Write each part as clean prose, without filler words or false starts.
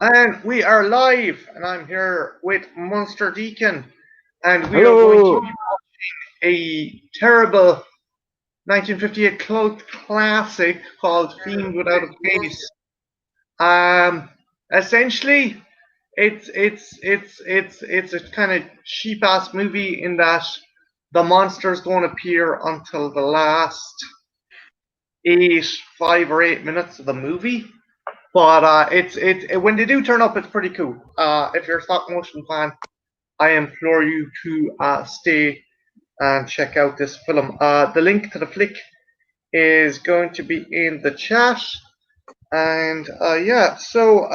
And we are live, and I'm here with Monster Deacon, and we are going to Hello. be a terrible 1958 cult classic called Fiend Without a Face. Um, Essentially, it's a kind of cheap ass movie in that the monsters don't appear until the last 5 or 8 minutes of the movie. But when they do turn up, it's pretty cool. If you're a stop motion fan, I implore you to stay and check out this film. The link to the flick is going to be in the chat, and yeah. So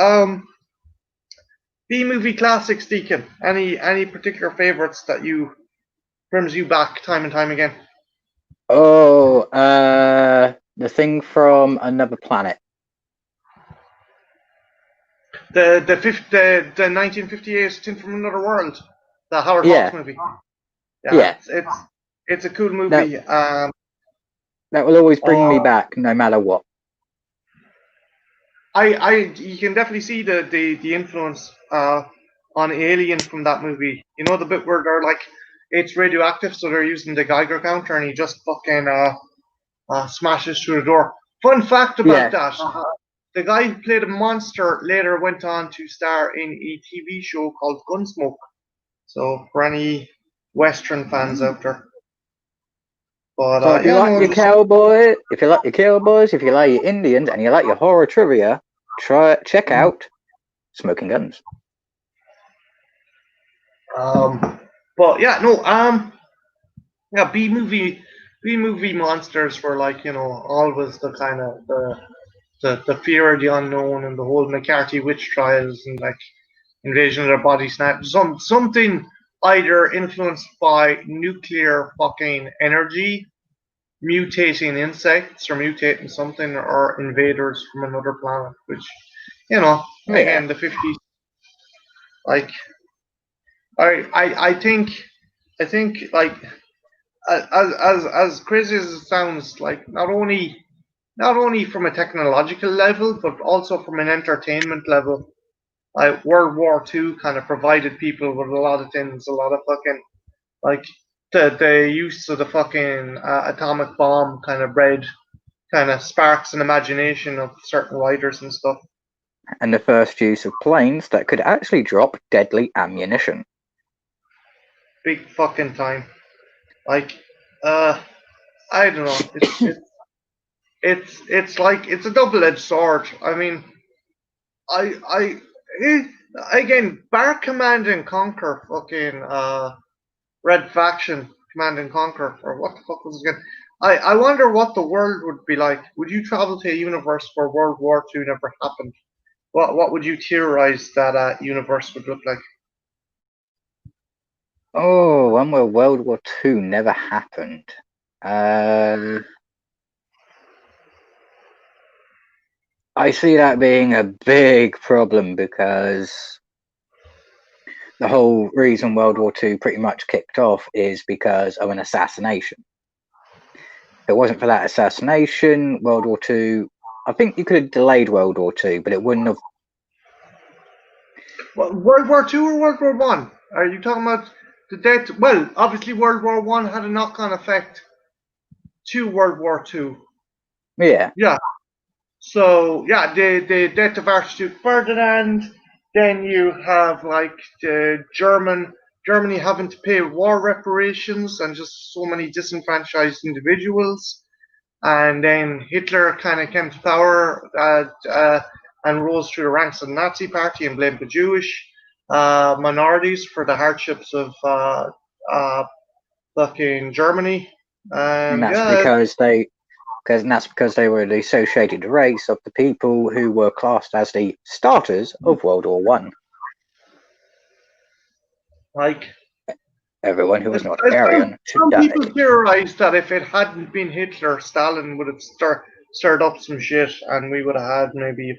B movie classics, Deacon. Any particular favorites that you brings you back time and time again? Oh, the thing from another planet. The 1958 Tin from Another World, the Howard Hawks Yeah, movie. Yeah, yeah. it's a cool That movie. that will always bring me Oh, back, no matter what. you can definitely see the influence on Alien from that movie. You know the bit where they're like, it's radioactive, so they're using the Geiger counter, and he just fucking smashes through the door. Fun fact about Yeah. that: the guy who played a monster later went on to star in a TV show called Gunsmoke. So for any Western fans out there, but So if you yeah, like no, your cowboys, if you like your Indians, and you like your horror trivia, check out Smoking Guns. um, but yeah, no, yeah, B movie monsters were like always the kind of the fear of the unknown and the whole McCarthy witch trials and like invasion of the body snatch something either influenced by nuclear fucking energy, mutating insects or mutating something, or invaders from another planet. Which Yeah. again, the 50s, like I think like as crazy as it sounds, like not only from a technological level, but also from an entertainment level. Like World War II kind of provided people with a lot of things, a lot of fucking like the use of the fucking atomic bomb kind of bred kind of sparks an imagination of certain writers and stuff. And the first use of planes that could actually drop deadly ammunition. Big fucking time. Like uh, I don't know. It's like it's a double edged sword. I mean, I again, Bar Command and Conquer, fucking Red Faction, Command and Conquer, or what the fuck was it again? I wonder what the world would be like. Would you travel to a universe where World War II never happened? What would you theorize that universe would look like? Oh, one where World War II never happened. Uh, I see that being a big problem because the whole reason World War II pretty much kicked off is because of an assassination. If it wasn't for that assassination, World War II, I think you could have delayed World War II, but it wouldn't have. Well, World War II or World War One? Are you talking about the death? Well, obviously World War One had a knock-on effect to World War Two. Yeah, Yeah. So yeah, the death of Archduke Ferdinand. Then you have like the Germany having to pay war reparations and just so many disenfranchised individuals. And then Hitler kind of came to power and rose through the ranks of the Nazi Party and blamed the Jewish minorities for the hardships of fucking Germany. and And that's yeah, because they were the associated race of the people who were classed as the starters of World War One. like Everyone who was not some, Aryan should some die. people theorize that if it hadn't been Hitler, Stalin would have stirred up some shit, and we would have had maybe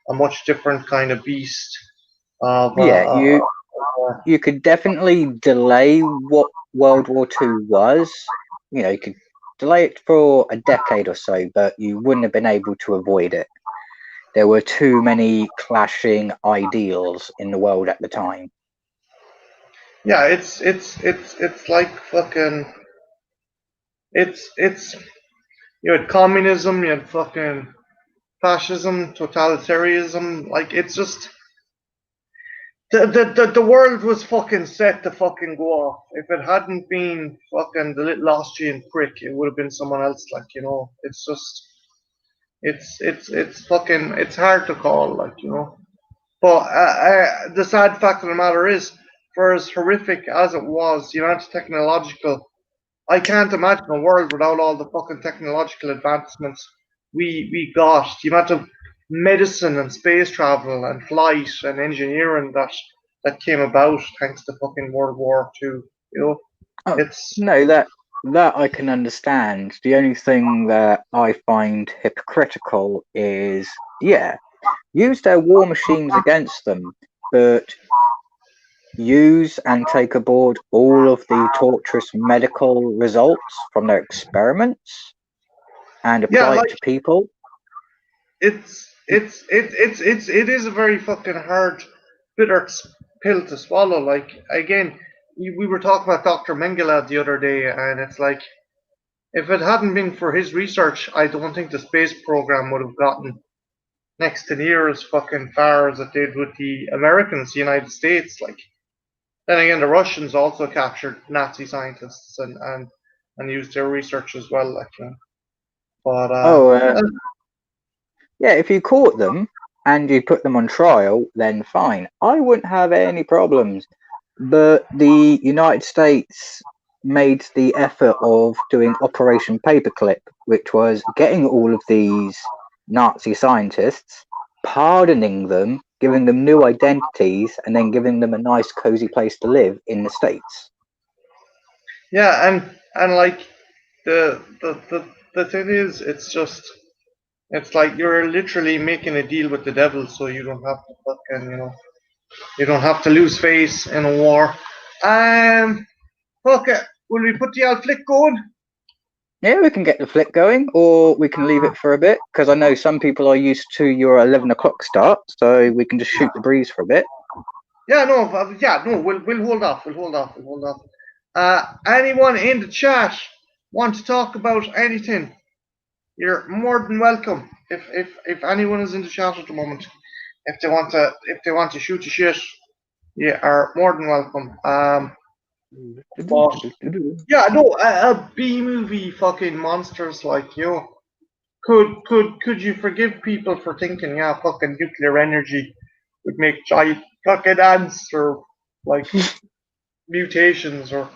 a much different kind of beast of Yeah, you could definitely delay what World War Two was. You could delay it for a decade or so, but you wouldn't have been able to avoid it. there were too many clashing ideals in the world at the time. Yeah, it's like fucking. It's you had communism, you had fucking fascism, totalitarianism. Like it's just the world was fucking set to fucking go off. If it hadn't been fucking the little Austrian prick, it would have been someone else. Like it's just it's fucking it's hard to call. Like. But the sad fact of the matter is, for as horrific as it was, the amount of technological, I can't imagine a world without all the fucking technological advancements we got. The amount of medicine and space travel and flight and engineering that came about thanks to fucking World War Two. Oh It's no, that I can understand. The only thing that I find hypocritical is, yeah, use their war machines against them, but use and take aboard all of the torturous medical results from their experiments and yeah, apply it like to people. it is a very fucking hard, bitter pill to swallow. Like again, we were talking about Dr. Mengele the other day, and it's like if it hadn't been for his research, I don't think the space program would have gotten next to near as fucking far as it did with the Americans, the United States. Like then again, the Russians also captured Nazi scientists and used their research as well. But Oh, yeah, if you caught them and you put them on trial, then fine. I wouldn't have any problems. But the United States made the effort of doing Operation Paperclip, which was getting all of these Nazi scientists, pardoning them, giving them new identities, and then giving them a nice, cozy place to live in the States. yeah, and like the thing is, it's like you're literally making a deal with the devil, so you don't have to fucking you don't have to lose face in a war. Okay, will we put the old flick going? Yeah, we can get the flick going, or we can leave it for a bit, because I know some people are used to your 11 o'clock start, so we can just shoot the breeze for a bit. Yeah, no, we'll hold off. We'll hold off. We'll hold off. Anyone in the chat want to talk about anything? You're more than welcome. If anyone is in the chat at the moment, if they want to shoot the shit, you are more than welcome. But yeah, no, a B movie fucking monsters like could you forgive people for thinking fucking nuclear energy would make giant fucking ants or like mutations or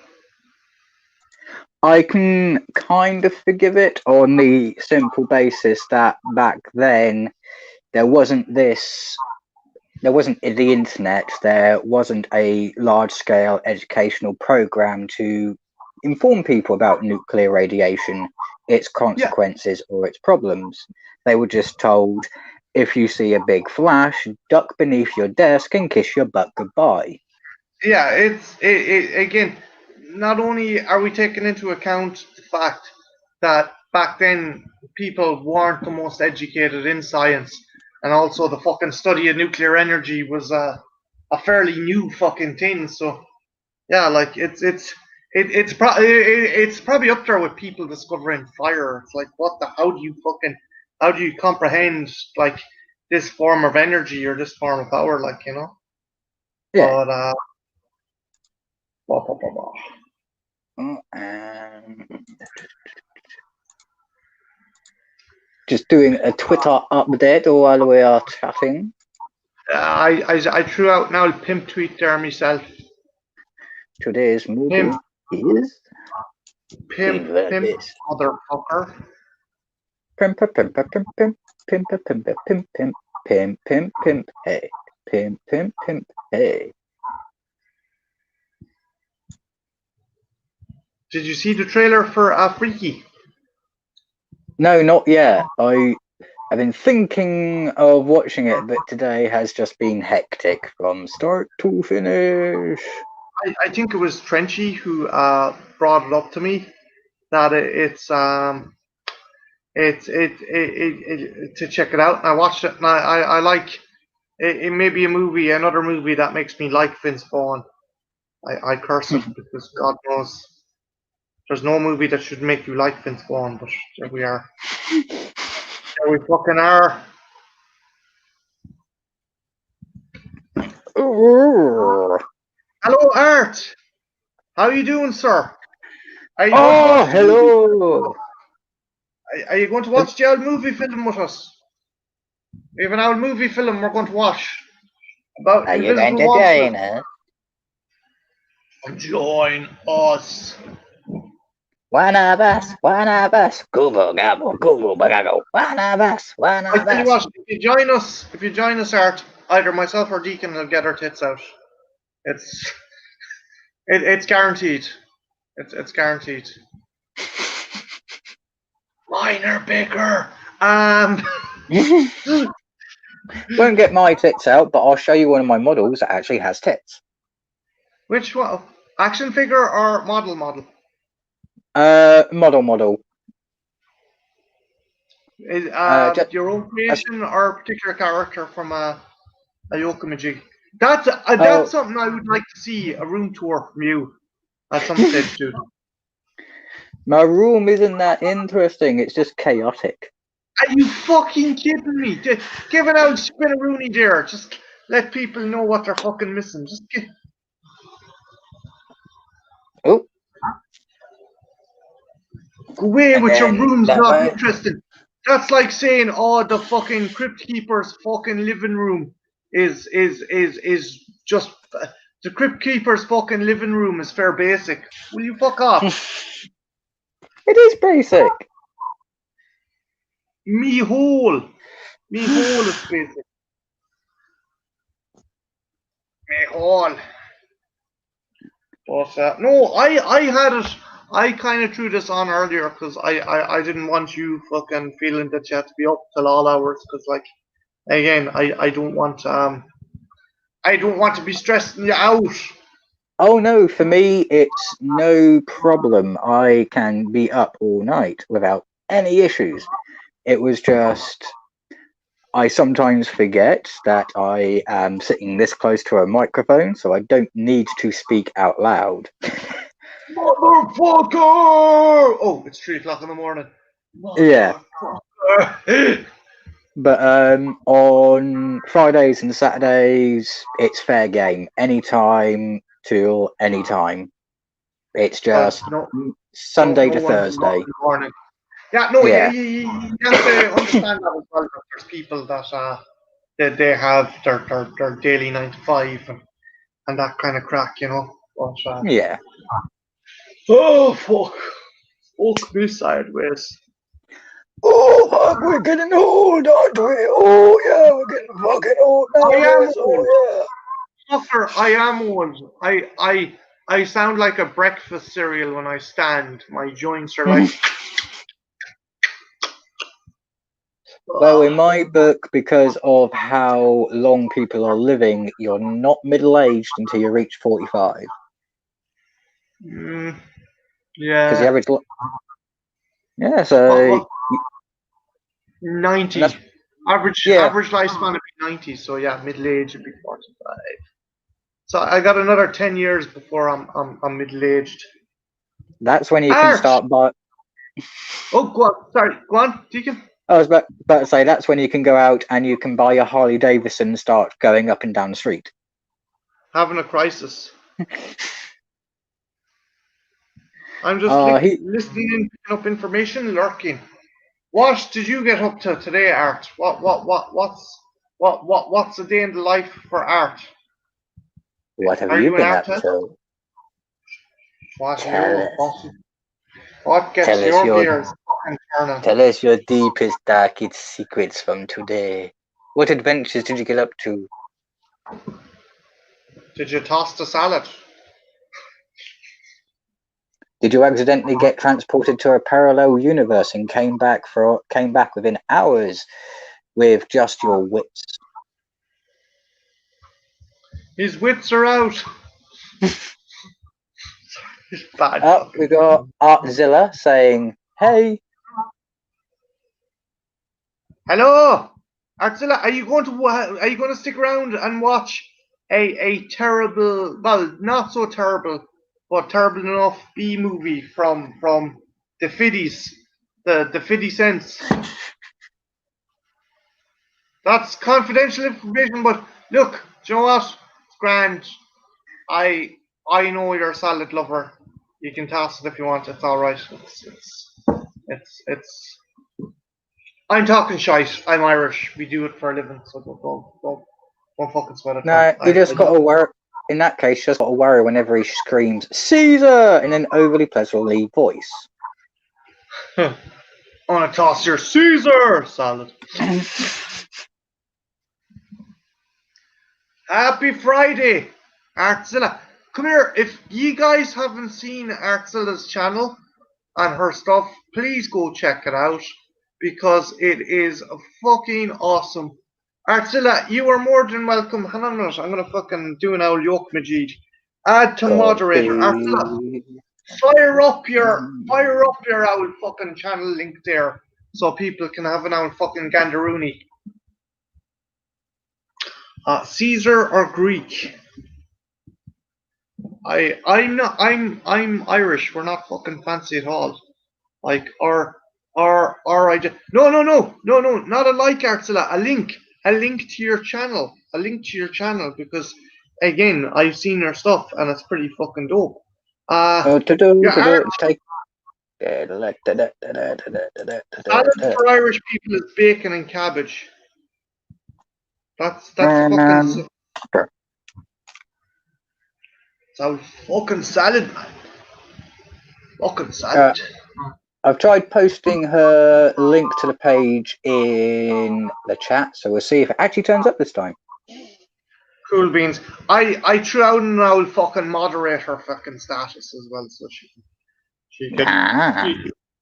I can kind of forgive it on the simple basis that back then there wasn't this, there wasn't the internet, there wasn't a large scale educational program to inform people about nuclear radiation, its yeah. consequences, or its problems. They were just told, if you see a big flash, duck beneath your desk and kiss your butt goodbye. Yeah, again. Not only are we taking into account the fact that back then people weren't the most educated in science, and also the fucking study of nuclear energy was a fairly new fucking thing. So yeah, like it's probably up there with people discovering fire. It's like what the how do you comprehend like this form of energy or this form of power? Yeah. But blah, blah, blah, blah. Just doing a Twitter update while we are chatting. I threw out an old pimp tweet there myself. Today's movie Pimp, is pimp, pimp, this. motherfucker. Pimp, pimp, pimp, pimp, pimp, pimp, pimp, pimp, pimp, pimp, pimp, pimp, pimp, hey, pimp, pimp, pimp, hey. Did you see the trailer for Freaky? No, not yet. I've been thinking of watching it, but today has just been hectic from start to finish. I think it was Trenchy who brought it up to me that To check it out. And I watched it, and I like it. It may be a movie, another movie that makes me like Vince Vaughn. I curse it because God knows there's no movie that should make you like Vince Vaughn, but there we are. There we fucking are. Hello, Art. How you doing, sir? Are you going to Oh, watch the movie? hello. Are you going to watch the old movie film with us? We have an old movie film we're going to watch about Are you going Invisible to Monsters. join us? Join us. One of us, one of us. Google, gobble, Google, bagago. One of us, one I of tell you us. what, if you join us, Art, either myself or Deacon will get our tits out. It's it's guaranteed. It's guaranteed. Mine are bigger. Won't get my tits out, but I'll show you one of my models that actually has tits. Which one? Action figure or model? Model. Is Just your own as, creation or a particular character from a Yokomiji? oh, That's something I would like to see, a room tour from you at some stage, dude. my room isn't that interesting. It's just chaotic. Are you fucking kidding me? Give it out, spin a Rooney there. Just let people know what they're fucking missing. Just get. Oh, Go away and with your then room's that not way. interesting. That's like saying, oh, the fucking Crypt Keeper's fucking living room is just the Crypt Keeper's fucking living room is fair basic. Will you fuck off? It is basic. Me hole is basic. Me hole. But no, I had it. I kind of threw this on earlier because I didn't want you fucking feeling that you had to be up till all hours because like again I don't want to be stressing you out. Oh no, for me it's no problem. I can be up all night without any issues. It was just I sometimes forget that I am sitting this close to a microphone, so I don't need to speak out loud. Motherfucker! Oh, it's 3 o'clock in the morning. Yeah. Motherfucker! But on Fridays and Saturdays, it's fair game. Anytime till anytime. It's just no Sunday to one from Thursday. in the morning. Yeah, no, Yeah. you have to understand that as well. That there's people that they have their daily 9 to 5 and that kind of crack, you know. But Yeah. oh fuck me sideways. Oh fuck, we're getting old, aren't we? Oh yeah, we're getting fucking old now, I am boys. old. Oh Fucker, I am old. I sound like a breakfast cereal when I stand. My joints are yeah. like. Well, in my book, because of how long people are living, you're not middle-aged until you reach 45. Because Yeah. the average, yeah, so What 90. that's Average yeah, average lifespan would be 90. So yeah, middle age would be 45. So I got another 10 years before I'm middle aged. that's when you can Art. start. But Oh, go on. Sorry, go on, Deacon. I was about to say that's when you can go out and you can buy your Harley Davidson and start going up and down the street. Having a crisis. I'm just listening and picking up information, lurking. What did you get up to today, Art? What's a day in the life for Art? What have Are you you an been up artist? to? What gets your gears fucking turning? Tell us your deepest, darkest secrets from today. What adventures did you get up to? Did you toss the salad? Did you accidentally get transported to a parallel universe and came back within hours with just your wits? His wits are out. He's bad. We got Artzilla saying, "Hey." Hello, Artsila. Are you going to stick around and watch a terrible, well, not so terrible, but terrible enough B movie from the fifties, the 50 cents? That's confidential information. But look, do you know what? It's grand. I I know you're a salad lover. You can toss it if you want. It's all right. It's. I'm talking shite. I'm Irish. We do it for a living, so don't fucking sweat it, man. No, you just got to worry. In that case, you just got to worry whenever he screams "Caesar" in an overly pleasurable voice. I want to toss your Caesar salad. Happy Friday, Artzilla. Come here. If you guys haven't seen Artzilla's channel and her stuff, please go check it out because it is fucking awesome. Artzilla, you are more than welcome. Hang on a minute. I'm gonna fucking do an owl yoke Majid. Add to moderator. Artzilla, fire up your owl fucking channel link there so people can have an owl fucking gandaroony. Caesar or Greek? I'm Irish. We're not fucking fancy at all. Like our idea. No, not a like, Artsila. A link to your channel. A link to your channel because again, I've seen your stuff and it's pretty fucking dope. Take. Salad for Irish people is bacon and cabbage. That's fucking. It's our fucking salad, man. Fucking salad. I've tried posting her link to the page in the chat, so we'll see if it actually turns up this time. Cool beans. I threw out an old fucking moderator fucking status as well, so she could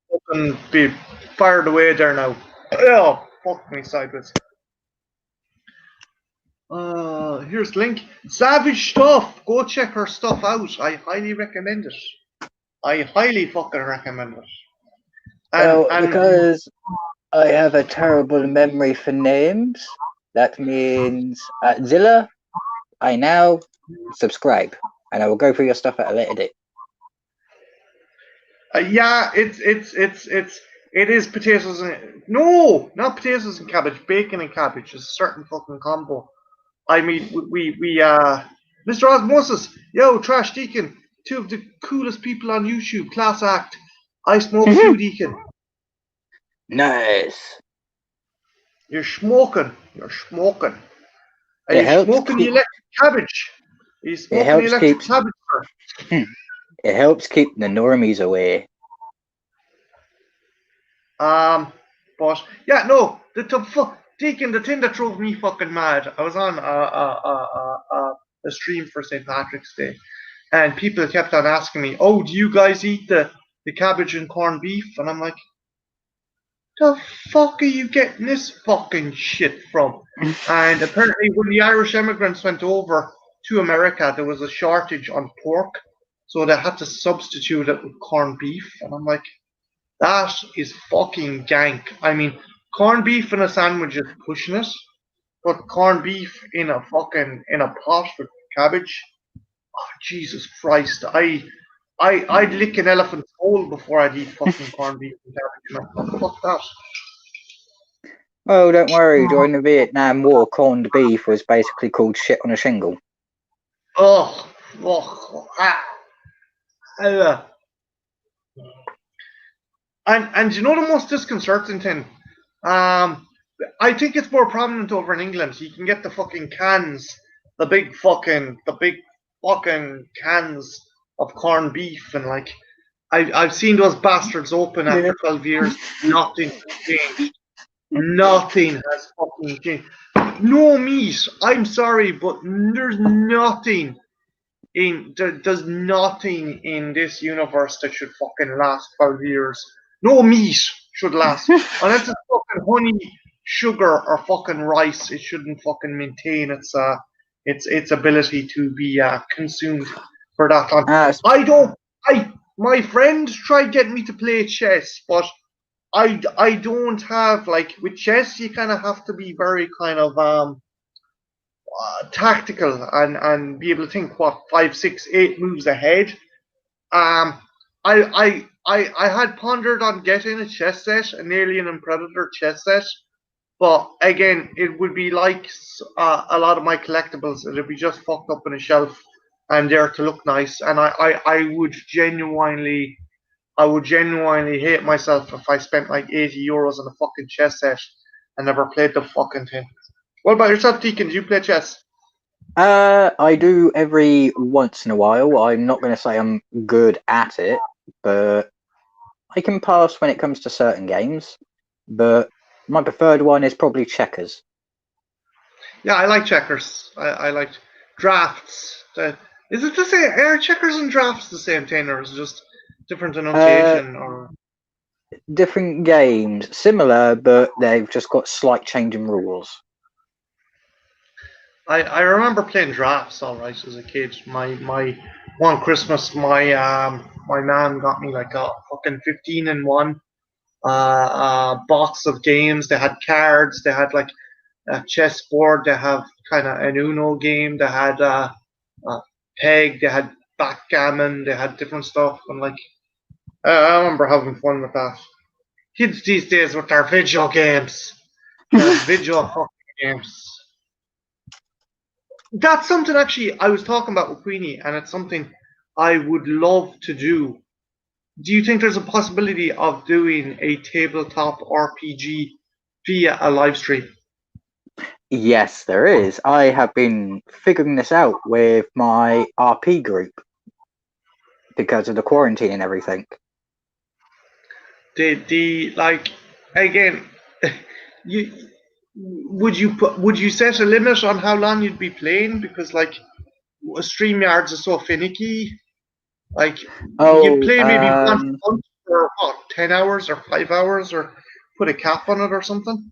fucking be fired away there now. Oh, fuck me sideways. Here's the link. Savage stuff. Go check her stuff out. I highly recommend it. I highly fucking recommend it. Because I have a terrible memory for names, that means Zilla, I now subscribe, and I will go through your stuff at a later date. Yeah, it is potatoes and no, not potatoes and cabbage, bacon and cabbage is a certain fucking combo. I mean, we Mr. Osmosis, yo, Trash Deacon, two of the coolest people on YouTube, class act. I smoke you, Deacon. Nice. You're smoking. Are you smoking the electric cabbage? Are you smoking the electric cabbage, sir? It helps keep the normies away. But yeah, no, Deacon, the thing that drove me fucking mad. I was on a stream for St. Patrick's Day, and people kept on asking me, "Oh, do you guys eat the cabbage and corned beef?" And I'm like, "The fuck are you getting this fucking shit from?" And apparently, when the Irish immigrants went over to America, there was a shortage on pork, so they had to substitute it with corned beef. And I'm like, that is fucking gank. I mean, corned beef in a sandwich is pushing it, but corned beef in a pot with cabbage. Oh, Jesus Christ! I'd lick an elephant's hole before I'd eat fucking corned beef and cabbage. Fuck that. Oh, don't worry. During the Vietnam War, corned beef was basically called shit on a shingle. And you know the most disconcerting thing? I think it's more prominent over in England. You can get the fucking cans, the big fucking cans of corned beef, and like I've seen those bastards open after 12 years. Nothing has changed. Nothing has fucking changed. No meat. I'm sorry, but there's nothing there's nothing in this universe that should fucking last 12 years. No meat should last. Unless it's fucking honey, sugar, or fucking rice, it shouldn't fucking maintain its ability to be consumed for that long. My friend tried getting me to play chess, but I don't have like with chess. You kind of have to be very kind of tactical and be able to think what 5, 6, 8 moves ahead. Um, I had pondered on getting a chess set, an Alien and Predator chess set, but again, it would be like a lot of my collectibles. It'd be just fucked up in a shelf and there to look nice. And I would genuinely hate myself if I spent like €80 on a fucking chess set and never played the fucking thing. What about yourself, Deacon? Do you play chess? I do every once in a while. I'm not going to say I'm good at it, but I can pass when it comes to certain games. But my preferred one is probably checkers. Yeah, I like checkers. I like drafts. Is it the same? Are checkers and drafts the same thing, or is it just different Uh, enunciation? Or Different games, similar, but they've just got slight change in rules. I remember playing drafts all right as a kid. My one Christmas, my mom got me like a fucking 15-in-1 box of games. They had cards. They had like a chessboard. They have kind of an Uno game. They had a peg. They had backgammon. They had different stuff. And like I remember having fun with that. Kids these days with their video games, their video fucking games. That's something actually I was talking about with Queenie, and it's something I would love to do. Do you think there's a possibility of doing a tabletop RPG via a live stream? Yes, there is. I have been figuring this out with my RP group because of the quarantine and everything. The like again, you would you set a limit on how long you'd be playing because like StreamYards is so finicky. Like you Oh, play maybe once a month for what 10 hours or 5 hours or put a cap on it or something.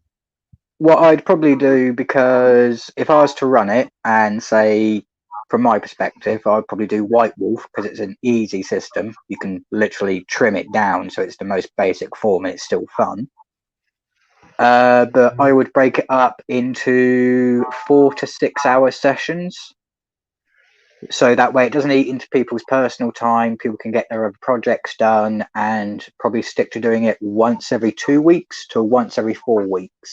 what I'd probably do, because if I was to run it and say, from my perspective, I'd probably do White Wolf because it's an easy system. You can literally trim it down so it's the most basic form and it's still fun. But I would break it up into 4 to 6 hour sessions. So that way it doesn't eat into people's personal time. People can get their other projects done and probably stick to doing it once every 2 weeks to once every 4 weeks.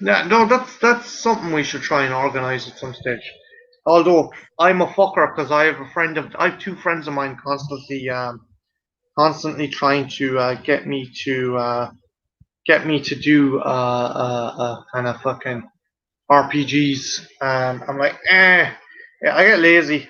Yeah, no, that's something we should try and organize at some stage. Although I'm a fucker because I have two friends of mine constantly trying to get me to do kind of fucking RPGs. I'm like, yeah, I get lazy.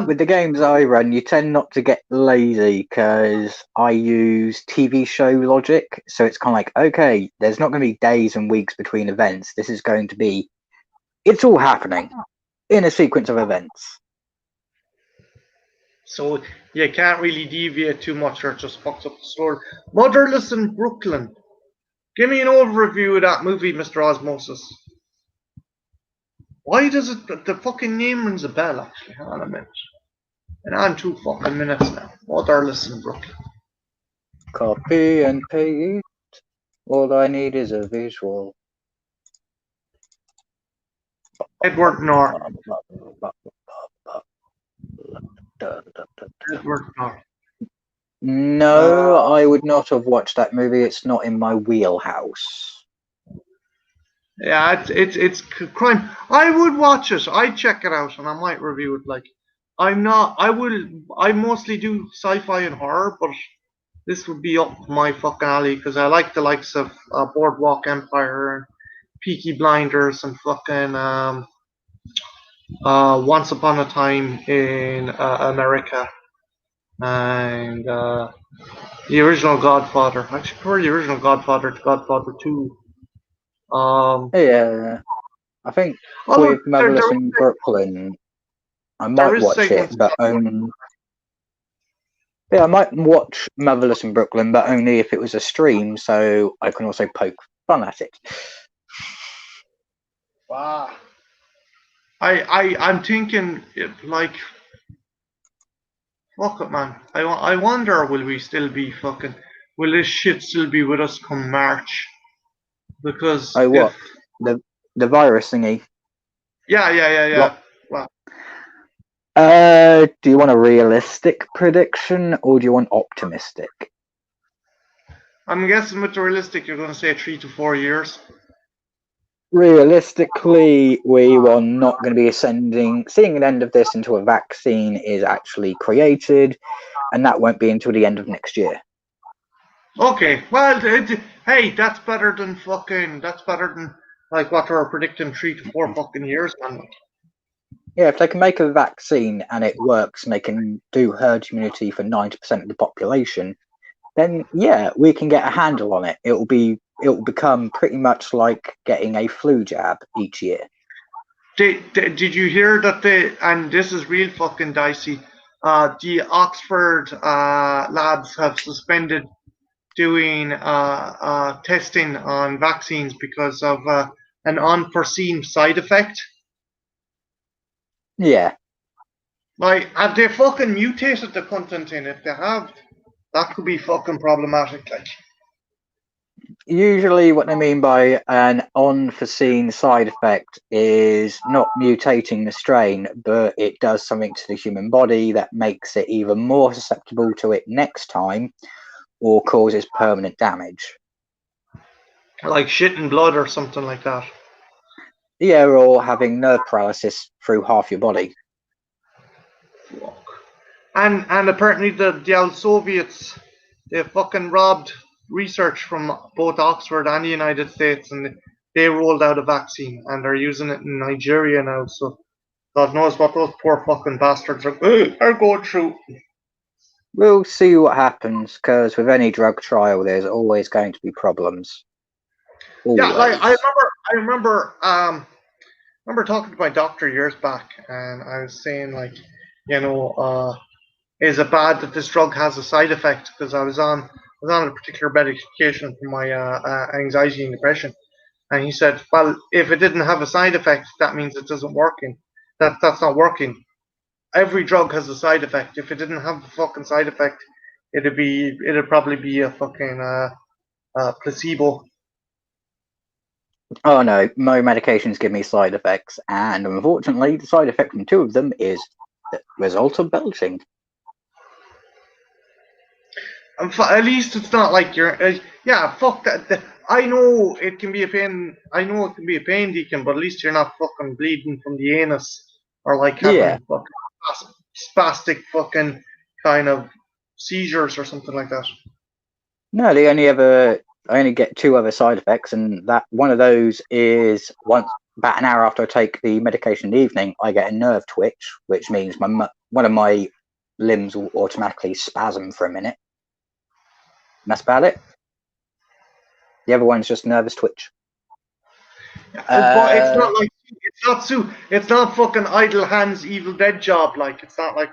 With the games I run, you tend not to get lazy because I use TV show logic. So it's kind of like, okay, there's not going to be days and weeks between events. This is going to be, it's all happening in a sequence of events. So you can't really deviate too much or it just fucks up the story. Motherless in Brooklyn. Give me an overview of that movie, Mr. Osmosis. Why does it the fucking name rings a bell actually? Hang on a minute. And on 2 fucking minutes now. Motherless in Brooklyn. Copy and paste. All I need is a visual. Edward Norton. Edward Norton. No, I would not have watched that movie. It's not in my wheelhouse. Yeah, it's crime. I would watch it. I'd check it out, and I might review it. Like, I'm not. I will. I mostly do sci-fi and horror, but this would be up my fucking alley because I like the likes of Boardwalk Empire and Peaky Blinders and fucking Once Upon a Time in America and the original Godfather. I actually prefer the original Godfather to Godfather 2. Yeah, I think Although with Motherless in Brooklyn, I there might is watch it, segments. but yeah, I might watch Motherless in Brooklyn, but only if it was a stream, so I can also poke fun at it. Wow. I'm thinking like Fuck it, man. I wonder, will we still be fucking? Will this shit still be with us come March? Because Oh, if what the the virus thingy? yeah. Lot. Well, Do you want a realistic prediction or do you want optimistic? I'm guessing with the realistic, you're going to say 3 to 4 years. Realistically, we are not going to be seeing an end of this until a vaccine is actually created, and that won't be until the end of next year. Okay, well, hey, that's better than fucking. That's better than like what they were predicting 3 to 4 fucking years, man. Yeah, if they can make a vaccine and it works and they can do herd immunity for 90% of the population, then yeah, we can get a handle on it. It will become pretty much like getting a flu jab each year. Did you hear that and this is real fucking dicey. The Oxford labs have suspended doing testing on vaccines because of an unforeseen side effect. Yeah. Like, have they fucking mutated the content in? If they have, that could be fucking problematic. Like, Usually, what I mean by an unforeseen side effect is not mutating the strain, but it does something to the human body that makes it even more susceptible to it next time or causes permanent damage. like shit and blood or something like that. Yeah, or having nerve paralysis through half your body. Fuck. And apparently the old Soviets, they fucking robbed research from both Oxford and the United States, and they rolled out a vaccine, and they're using it in Nigeria now. So God knows what those poor fucking bastards are going through. We'll see what happens, because with any drug trial, there's always going to be problems. Yeah, like Always. remember talking to my doctor years back, and I was saying like, you know, is it bad that this drug has a side effect? Because I was on a particular medication for my anxiety and depression, and he said, well, if it didn't have a side effect, that means it doesn't working. That's not working. Every drug has a side effect. If it didn't have the fucking side effect, it'd probably be a fucking placebo. Oh no, my medications give me side effects, and unfortunately, the side effect from two of them is the result of belching. And at least it's not like you're. Yeah, fuck that. I know it can be a pain. I know it can be a pain, Deacon, but at least you're not fucking bleeding from the anus or like Yeah, having fucking spastic fucking kind of seizures or something like that. no, I only get two other side effects, and that one of those is once about an hour after I take the medication in the evening, I get a nerve twitch, which means one of my limbs will automatically spasm for a minute. And that's about it. The other one's just nervous twitch. But it's Uh, not like it's not fucking idle hands Evil Dead job. Like it's not like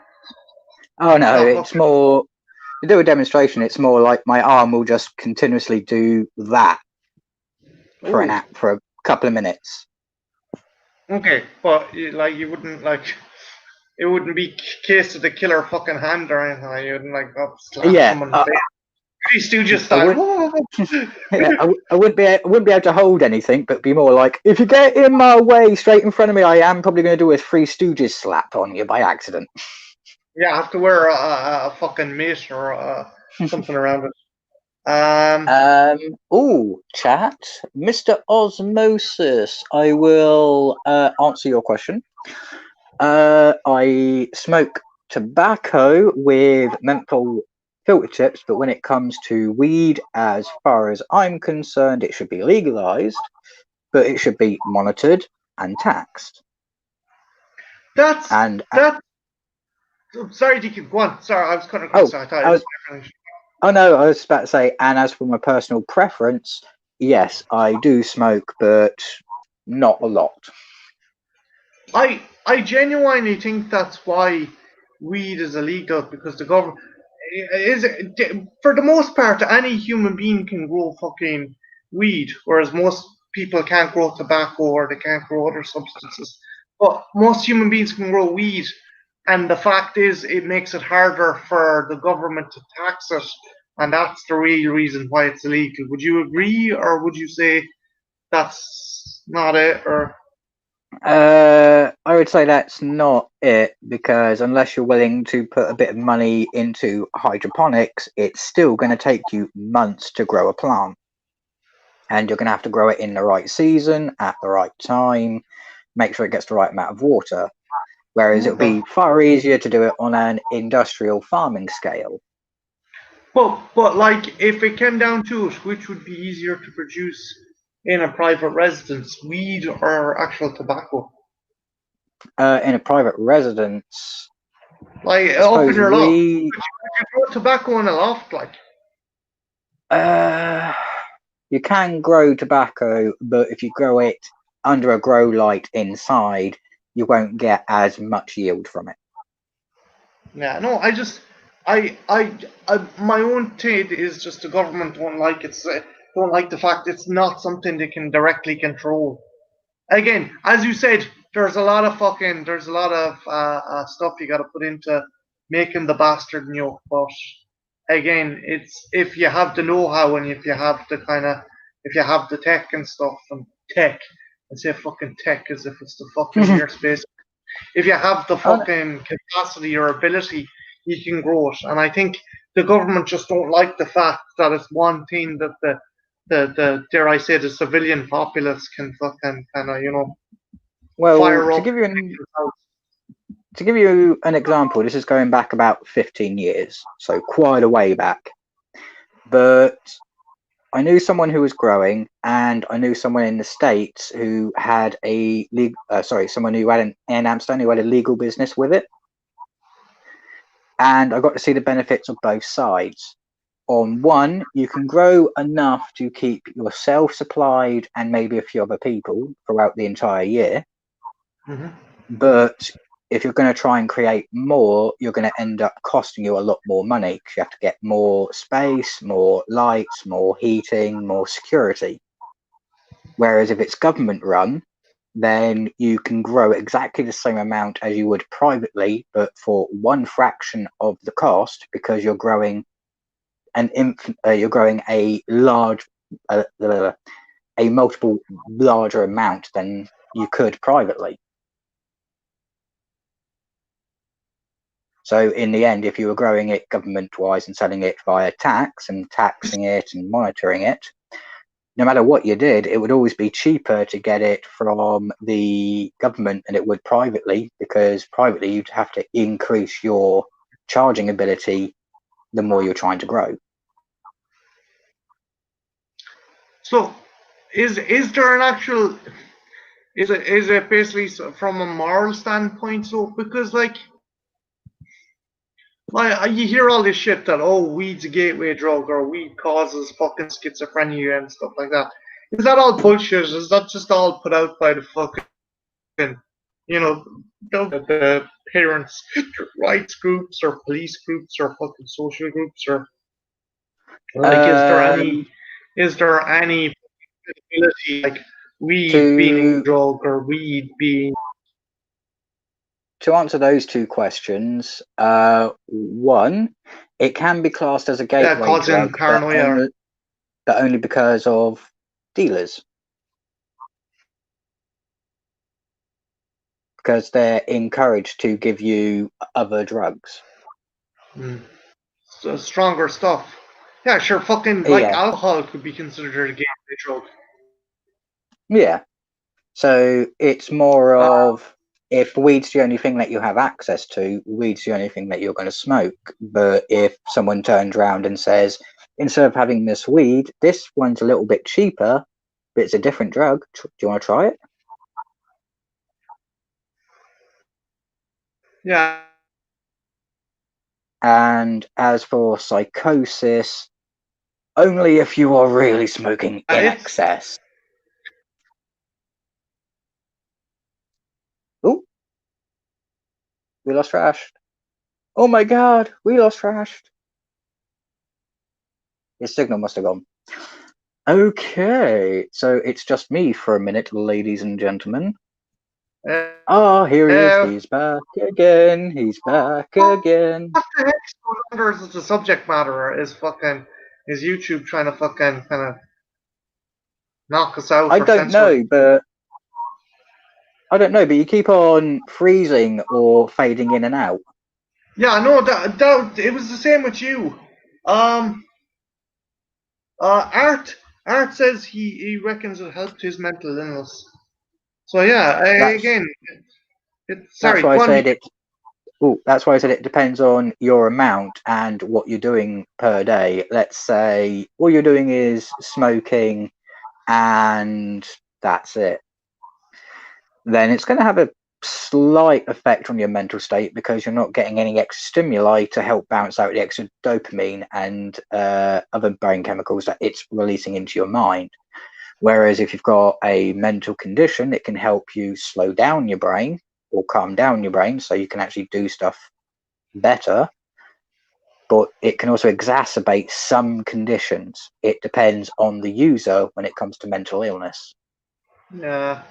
oh it's no, not it's fucking. more to do a demonstration. It's more like my arm will just continuously do that for Oh, for a couple of minutes. okay, but like you wouldn't like. It wouldn't be case of the killer fucking hand or anything. Like, you wouldn't like slap Yeah, someone in the face. Three Stooges I style. would. Whoa. Yeah, I wouldn't be able to hold anything, but be more like, if you get in my way straight in front of me, I am probably going to do a Three Stooges slap on you by accident. Yeah, I have to wear a fucking mitt or something around it. Um, Chat, Mr. Osmosis, I will answer your question. I smoke tobacco with menthol filter chips, but when it comes to weed, as far as I'm concerned, it should be legalized, but it should be monitored and taxed. that's And that. Sorry, Deacon. Go on. Sorry, I was cutting across. oh, I thought I it was was finished. oh no, I was about to say, and as for my personal preference, yes, I do smoke, but not a lot. I genuinely think that's why weed is illegal because the government is for the most part any human being can grow fucking weed, whereas most people can't grow tobacco or they can't grow other substances. But most human beings can grow weed, And the fact is, it makes it harder for the government to tax it, and that's the real reason why it's illegal. Would you agree, or would you say that's not it? Or I would say that's not it, because unless you're willing to put a bit of money into hydroponics, it's still going to take you months to grow a plant. And you're going to have to grow it in the right season, at the right time, make sure it gets the right amount of water. Whereas it would okay. be far easier to do it on an industrial farming scale. But like, if it came down to it, which would be easier to produce in a private residence, weed or actual tobacco? In a private residence, Like I up in suppose your loft, we could you grow tobacco in a loft? Like, uh, you can grow tobacco, but if you grow it under a grow light inside, you won't get as much yield from it. yeah, no, my own take is just the government don't like it. Don't like the fact it's not something they can directly control. Again, as you said, there's a lot of stuff you got to put into making the bastard new. But again, it's if you have the know-how and if you have the tech and stuff and tech, I say fucking tech as if it's the fucking near space. If you have the Oh, fucking capacity or ability, you can grow it. And I think the government just don't like the fact that it's one thing that the dare I say the civilian populace can fucking kind of well, fire up. to give you an example, this is going back about 15 years, so quite a way back. But I knew someone who was growing, and I knew someone in the States who had someone who had in Amsterdam who had a legal business with it. And I got to see the benefits of both sides. On one, you can grow enough to keep yourself supplied and maybe a few other people throughout the entire year. Mm-hmm. But if you're going to try and create more, you're going to end up costing you a lot more money because you have to get more space, more lights, more heating, more security. Whereas if it's government run, then you can grow exactly the same amount as you would privately, but for one fraction of the cost, because you're growing you're growing a multiple larger amount than you could privately. So in the end, if you were growing it government-wise and selling it via tax and taxing it and monitoring it, no matter what you did, it would always be cheaper to get it from the government than it would privately, because privately you'd have to increase your charging ability the more you're trying to grow. So, is there an actual is it basically from a moral standpoint? So because like you hear all this shit that weed's a gateway drug or weed causes fucking schizophrenia and stuff like that. Is that all bullshit? Is that just all put out by the fucking you know the parents rights groups or police groups or fucking social groups or like Um, is there any ability like weed being a to drug or weed being to answer those two questions, one, it can be classed as a gateway causing drug, but paranoia? only because of dealers, because they're encouraged to give you other drugs. Mm. So stronger stuff. Yeah, sure. Fucking like Yeah, alcohol could be considered a gateway drug. yeah. So it's more of, if weed's the only thing that you have access to, weed's the only thing that you're going to smoke. But if someone turns around and says, instead of having this weed, this one's a little bit cheaper, but it's a different drug, do you want to try it? Yeah. And as for psychosis, only if you are really smoking in It's excess. Oh, we lost Trash. Oh my god, we lost Trash. His signal must have gone. Okay, so it's just me for a minute, ladies and gentlemen. Oh, here he is. Uh, He's back again. He's back again. what the heck's going on there is the subject matter is fucking is YouTube trying to fucking kind of knock us out I or don't censor us? know, but you keep on freezing or fading in and out. Yeah, no, that it was the same with you. Um, Art says he reckons it helped his mental illness. So yeah, That's again, that's sorry, why I go on. said it. Oh, that's why I said it depends on your amount and what you're doing per day. Let's say all you're doing is smoking and that's it. Then it's going to have a slight effect on your mental state because you're not getting any extra stimuli to help bounce out the extra dopamine and other brain chemicals that it's releasing into your mind. Whereas if you've got a mental condition, it can help you slow down your brain or calm down your brain so you can actually do stuff better. But it can also exacerbate some conditions. It depends on the user when it comes to mental illness. Yeah,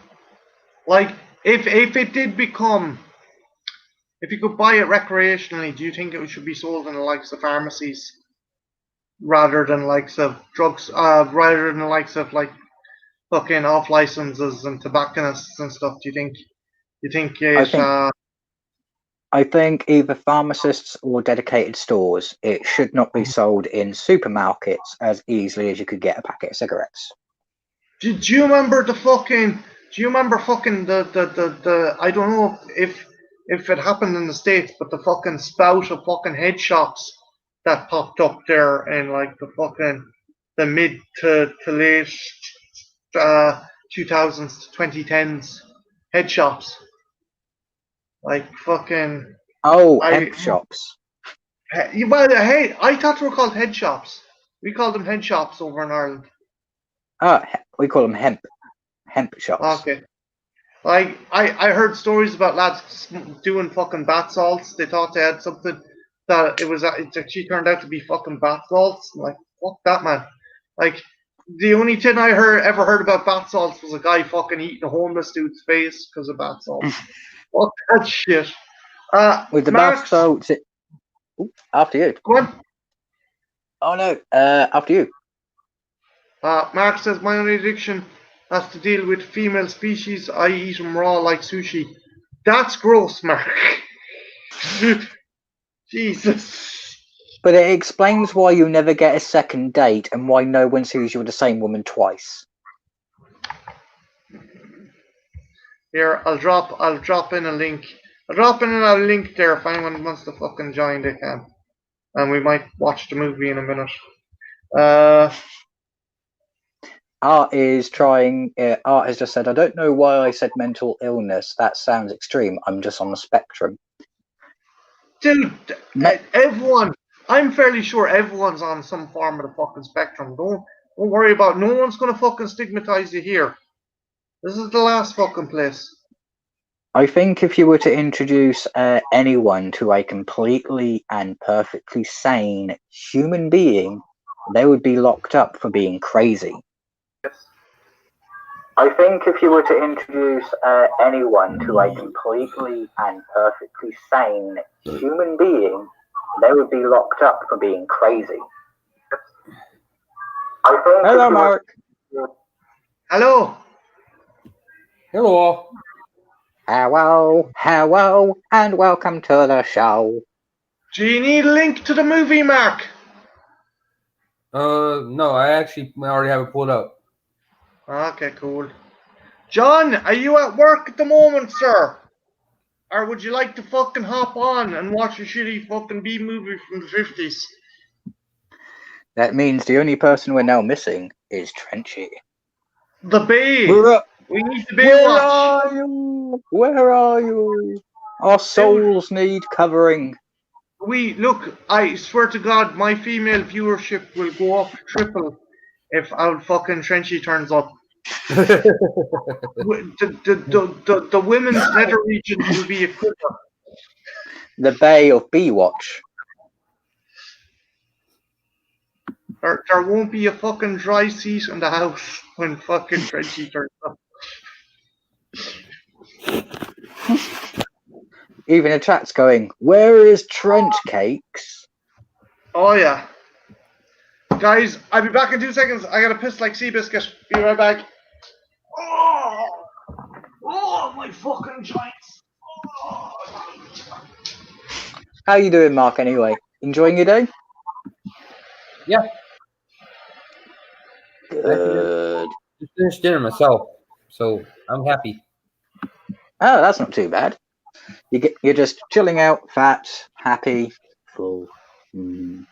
like if it did become, if you could buy it recreationally, do you think it should be sold in the likes of pharmacies rather than likes of drugs, rather than the likes of like fucking off licenses and tobacconists and stuff? Do you think? You think I it? think I think either pharmacists or dedicated stores. It should not be sold in supermarkets as easily as you could get a packet of cigarettes. Do you remember the fucking? Do you remember fucking the? I don't know if it happened in the States, but the fucking spout of fucking head shops that popped up there in like the mid to late 2000s to 2010s head shops. Like fucking Oh, I hemp shops. well hey I thought they were called head shops. We called them head shops over in Ireland. We call them hemp shops. Okay. Like I heard stories about lads doing fucking bath salts. They thought they had something that it actually turned out to be fucking bath salts. I'm like fuck that man. Like the only thing I ever heard about bath salts was a guy fucking eating a homeless dude's face because of bath salts. Fuck that shit. With the bath Mark's salts, after you. go on. Oh no, after you. Mark says my only addiction has to deal with female species. I eat them raw like sushi. That's gross, Mark. Jesus. But it explains why you never get a second date and why no one sees you with the same woman twice. Here, I'll drop in a link. I'll drop in a link there if anyone wants to fucking join, they can. And we might watch the movie in a minute. Art has just said, I don't know why I said mental illness. That sounds extreme. I'm just on the spectrum. Dude, everyone, I'm fairly sure everyone's on some form of the fucking spectrum. Don't worry about it. No one's gonna fucking stigmatize you here. This is the last fucking place. I think if you were to introduce anyone to a completely and perfectly sane human being, they would be locked up for being crazy. I think if you were to introduce anyone to a completely and perfectly sane human being, they would be locked up for being crazy. I think hello, Mark. Hello. Hello. Hello, and welcome to the show. Do you need a link to the movie, Mark? No, I already have it pulled up. Okay, cool. John, are you at work at the moment, sir? Or would you like to fucking hop on and watch a shitty fucking B movie from the 50s? That means the only person we're now missing is Trenchy. The Bay. We need the Bay Where watch. are you? Where are you? Our souls need covering. Look, I swear to God, my female viewership will go up triple if our fucking Trenchy turns up. The women's nether regions will be a quiver. The Bay of B-Watch. There won't be a fucking dry seat in the house when fucking Trenchy turns up. Even the chat's going, where is trench cakes? Oh yeah. Guys, I'll be back in 2 seconds. I gotta piss like Seabiscuit. Be right back. Oh, my fucking joints. Oh. How you doing, Mark, anyway? Enjoying your day? Yeah. Good. Just finished dinner myself, so I'm happy. Oh, that's not too bad. You're just chilling out, fat, happy, full. Mm.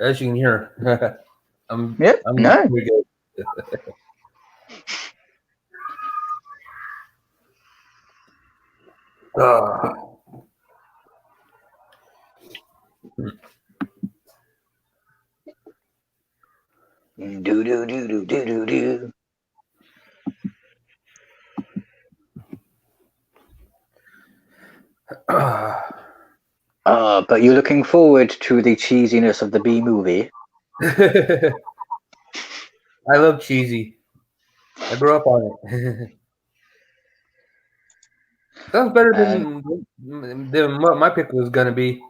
As you can hear, Yep. I'm No. pretty good. Do do do do do do do. But you're looking forward to the cheesiness of the B movie. I love cheesy. I grew up on it. Sounds better than what my pick was gonna be.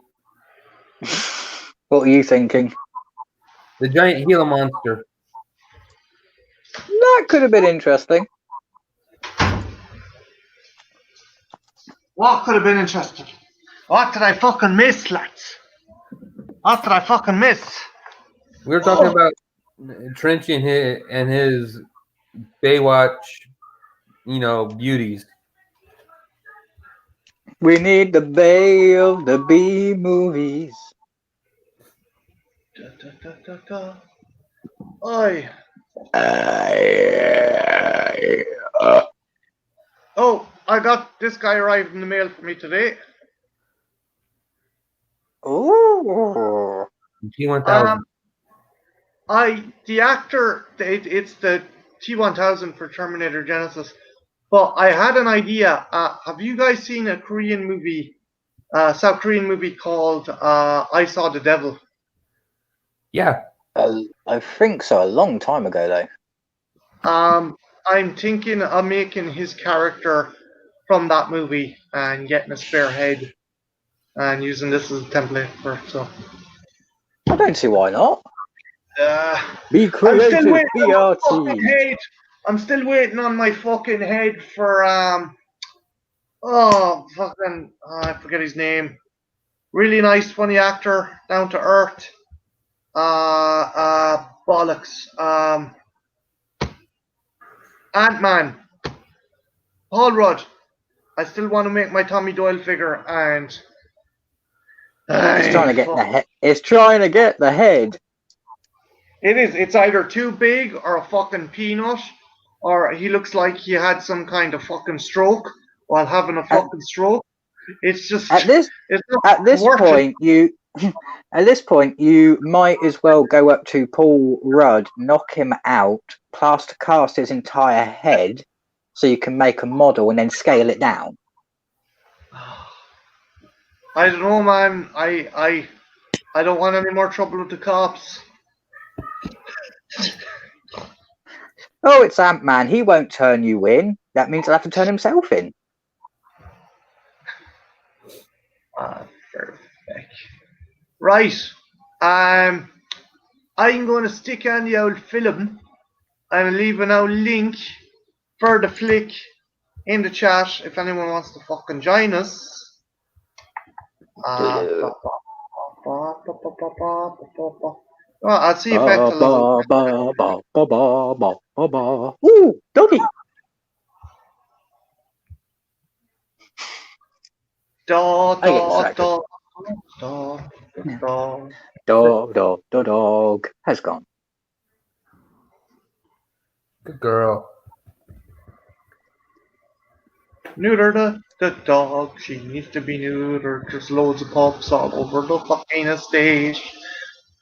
What were you thinking? The giant Gila monster. That could have been interesting. What could have been interesting? What did I fucking miss, lads? What did I fucking miss? We were talking about Trench and his Baywatch, beauties. We need the Bay of the B movies. Oi. Oh, I got this guy arrived in the mail for me today. Ooh. T1000. The actor, it's the T1000 for Terminator Genesis. But I had an idea. Have you guys seen a Korean movie, South Korean movie called I Saw the Devil? Yeah. I think so. A long time ago, though. I'm thinking of making his character from that movie and getting a spare head and using this as a template for it. So I don't see why not. Be I'm creative, still waiting be on my artsy. fucking head. I'm still waiting on my fucking head for I forget his name. Really nice, funny actor, down to earth. Bollocks. Ant-Man. Paul Rudd. I still want to make my Tommy Doyle figure, and It's trying to get the head. It's trying to get the head. It is. It's either too big or a fucking peanut, or he looks like he had some kind of fucking stroke while having a fucking stroke. It's just At this point, you might as well go up to Paul Rudd, knock him out, plaster cast his entire head, so you can make a model and then scale it down. I don't know, man. I don't want any more trouble with the cops. Oh, it's Ant-Man. He won't turn you in. That means he'll have to turn himself in. Perfect. Right. I'm going to stick on the old film. I'm leaving a link for the flick in the chat if anyone wants to fucking join us. I'll see if Ooh, doggy. Dog has gone. Good girl. Neuter the dog. She needs to be neutered. There's loads of pups all over the fucking estate.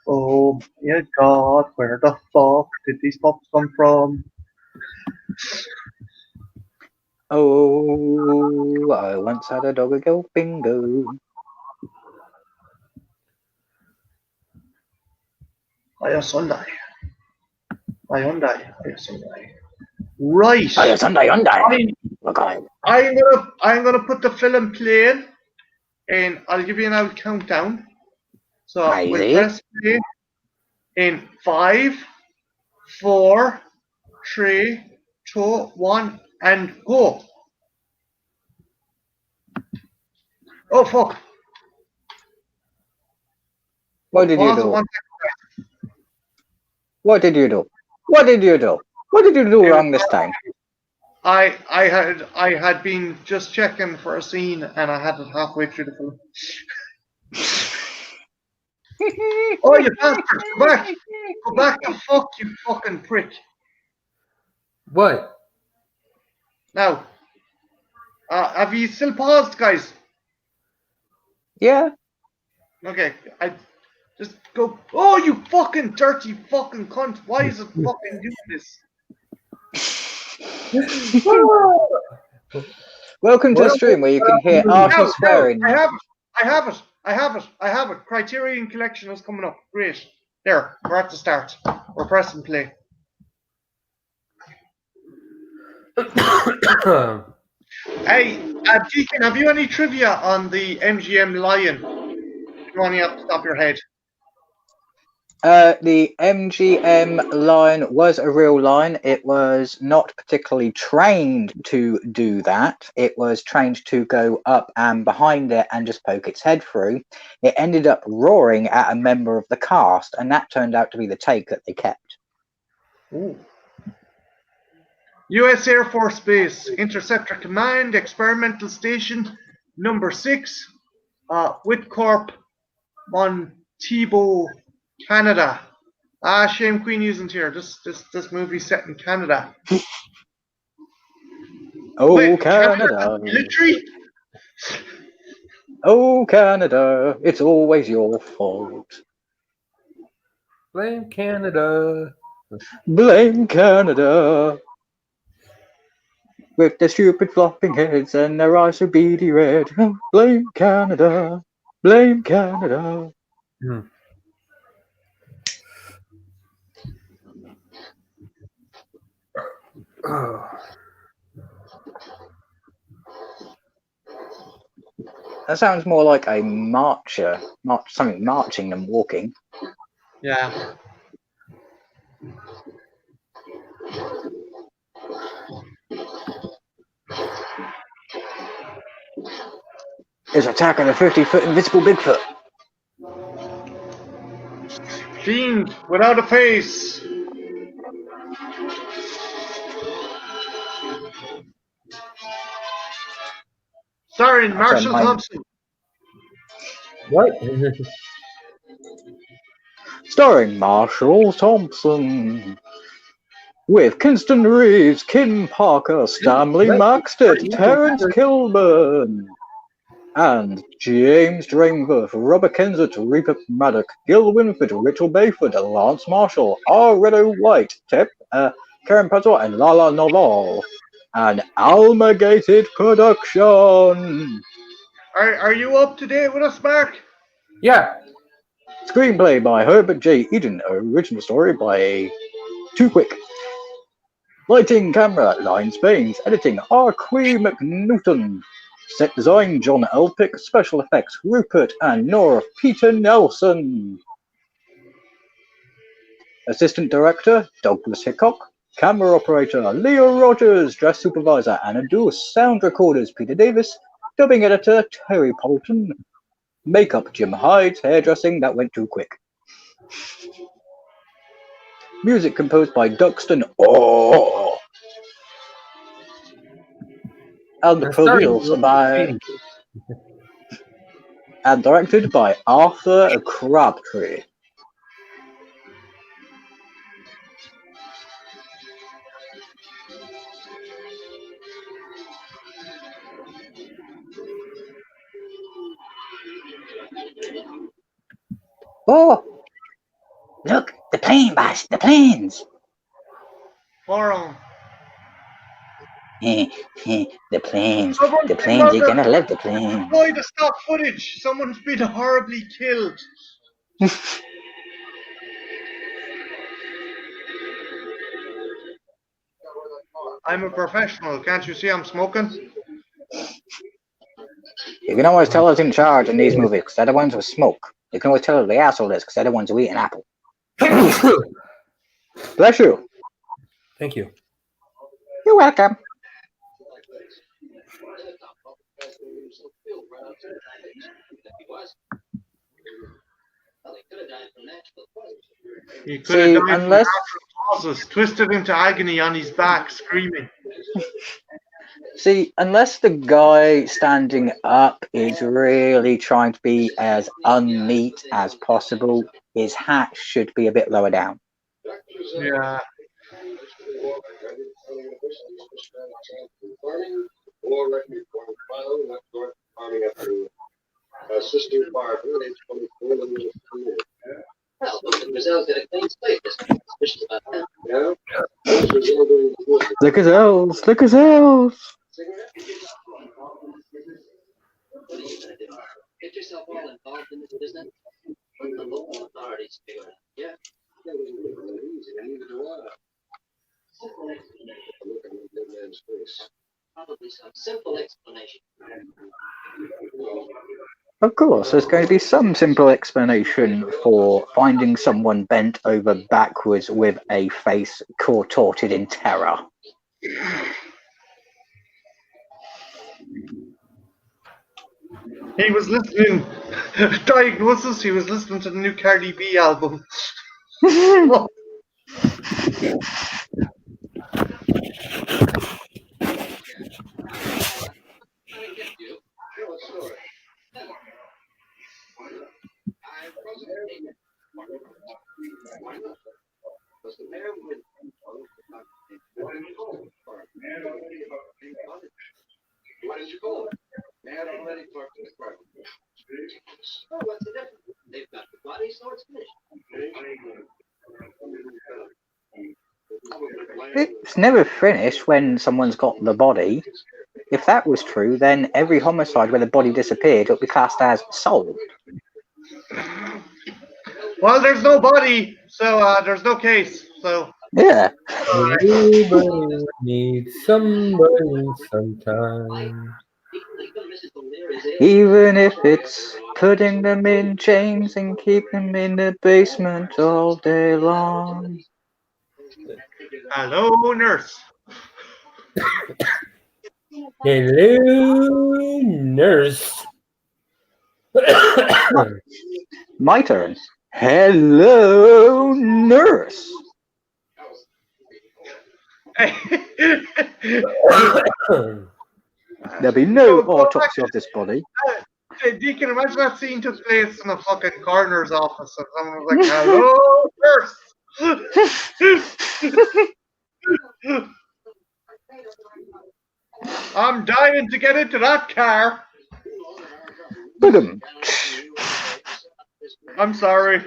Oh my god, where the fuck did these pups come from? Oh, I once had a dog go bingo. Hiya Sunday. Hyundai. Right. Hiya Sunday. Okay. I'm gonna put the film playing, and I'll give you an out countdown. So we'll Easy. press play in 5, 4, 3, 2, 1, and go. Oh fuck! What did you Pause it do? 1 What did you do? What did you do? What did you do second. wrong this time? I had been just checking for a scene, and I had it halfway through the film. Oh, you bastard! Go back! Go back to fuck, you fucking prick! What? Now, have you still paused, guys? Yeah. Okay, I just go. Oh, you fucking dirty fucking cunt! Why is it fucking doing this? Welcome to the stream where you can hear Archie Now, swearing. I have it. I have it. I have it. I have it. Criterion Collection is coming up. Great. There, we're at the start. We're pressing play. Hey, Deacon, have you any trivia on the MGM Lion? Running up the top of your head. The MGM line was a real line. It was not particularly trained to do that. It was trained to go up and behind it and just poke its head through. It ended up roaring at a member of the cast, and that turned out to be the take that they kept. Ooh. U.S. Air Force Base, Interceptor Command, Experimental Station, number 6, Whitcorp, Montego, Canada. Shame Queen isn't here. This movie's set in Canada. Oh, Wait, Canada. military? Oh, Canada. It's always your fault. Blame Canada. Blame Canada. With their stupid flopping heads and their eyes so beady red. Blame Canada. Blame Canada. Oh. That sounds more like a marcher. Something marching than walking. Yeah. Is Attack of the 50-foot invisible Bigfoot. Fiend without a face. Starring Marshall Thompson. What? Starring Marshall Thompson. With Kinston Reeves, Kim Parker, Stanley Maxted, Terence Kilburn, and James Drainworth, Robert Kensett, Rupert Maddock, Gil Winford, Rachel Bayford, Lance Marshall, R. Redo White, Karen Petzel, and Lala Noval. An Almagated production. Are you up to date with us, Mark? Yeah. Screenplay by Herbert J. Eden. Original story by Too Quick. Lighting, camera, lines, paints, editing, R. Quee McNaughton. Set design, John Elpick. Special effects, Rupert and Nora Peter Nelson. Assistant director, Douglas Hickok. Camera operator, Leo Rogers. Dress supervisor, Anna Deuce. Sound recorders, Peter Davis. Dubbing editor, Terry Polton. Makeup, Jim Hyde. Hairdressing, that went too quick. Music composed by Duxton. Oh! And produced by and directed by Arthur Crabtree. Oh! Look, the plane, boss, the planes! Forum. The planes, you're gonna love the planes. Deploy the stock footage. Someone's been horribly killed. I'm a professional. Can't you see I'm smoking? You can always tell who's in charge in these movies because they're the ones with smoke. You can always tell who the asshole is because they're the ones who eat an apple. Bless you. Thank you. You're welcome. He could See, have died from unless natural causes, twisted into agony on his back, screaming. unless the guy standing up is really trying to be as unneat as possible, his hat should be a bit lower down. Yeah. Look at those! Look at those! Get yourself all involved in this business? Let the local authorities figure it out. Yeah. Probably some simple explanation. Of course, there's going to be some simple explanation for finding someone bent over backwards with a face contorted in terror. He was listening. Diagnosis. He was listening to the new Cardi B album. Why did you call it? They had already talked to the department. Oh, what's the difference? They've got the body, so it's finished. It's never finished when someone's got the body. If that was true, then every homicide where the body disappeared would be classed as solved. Well, there's no body, so there's no case. So Yeah. Everybody needs somebody sometime. Even if it's putting them in chains and keeping them in the basement all day long. hello, nurse. Hello, nurse. My turn. Hello, nurse. There'll be no autopsy of this body. Deacon, imagine that scene took place in a fucking coroner's office, and someone was like, "Hello, nurse." I'm dying to get into that car. Boom. I'm sorry.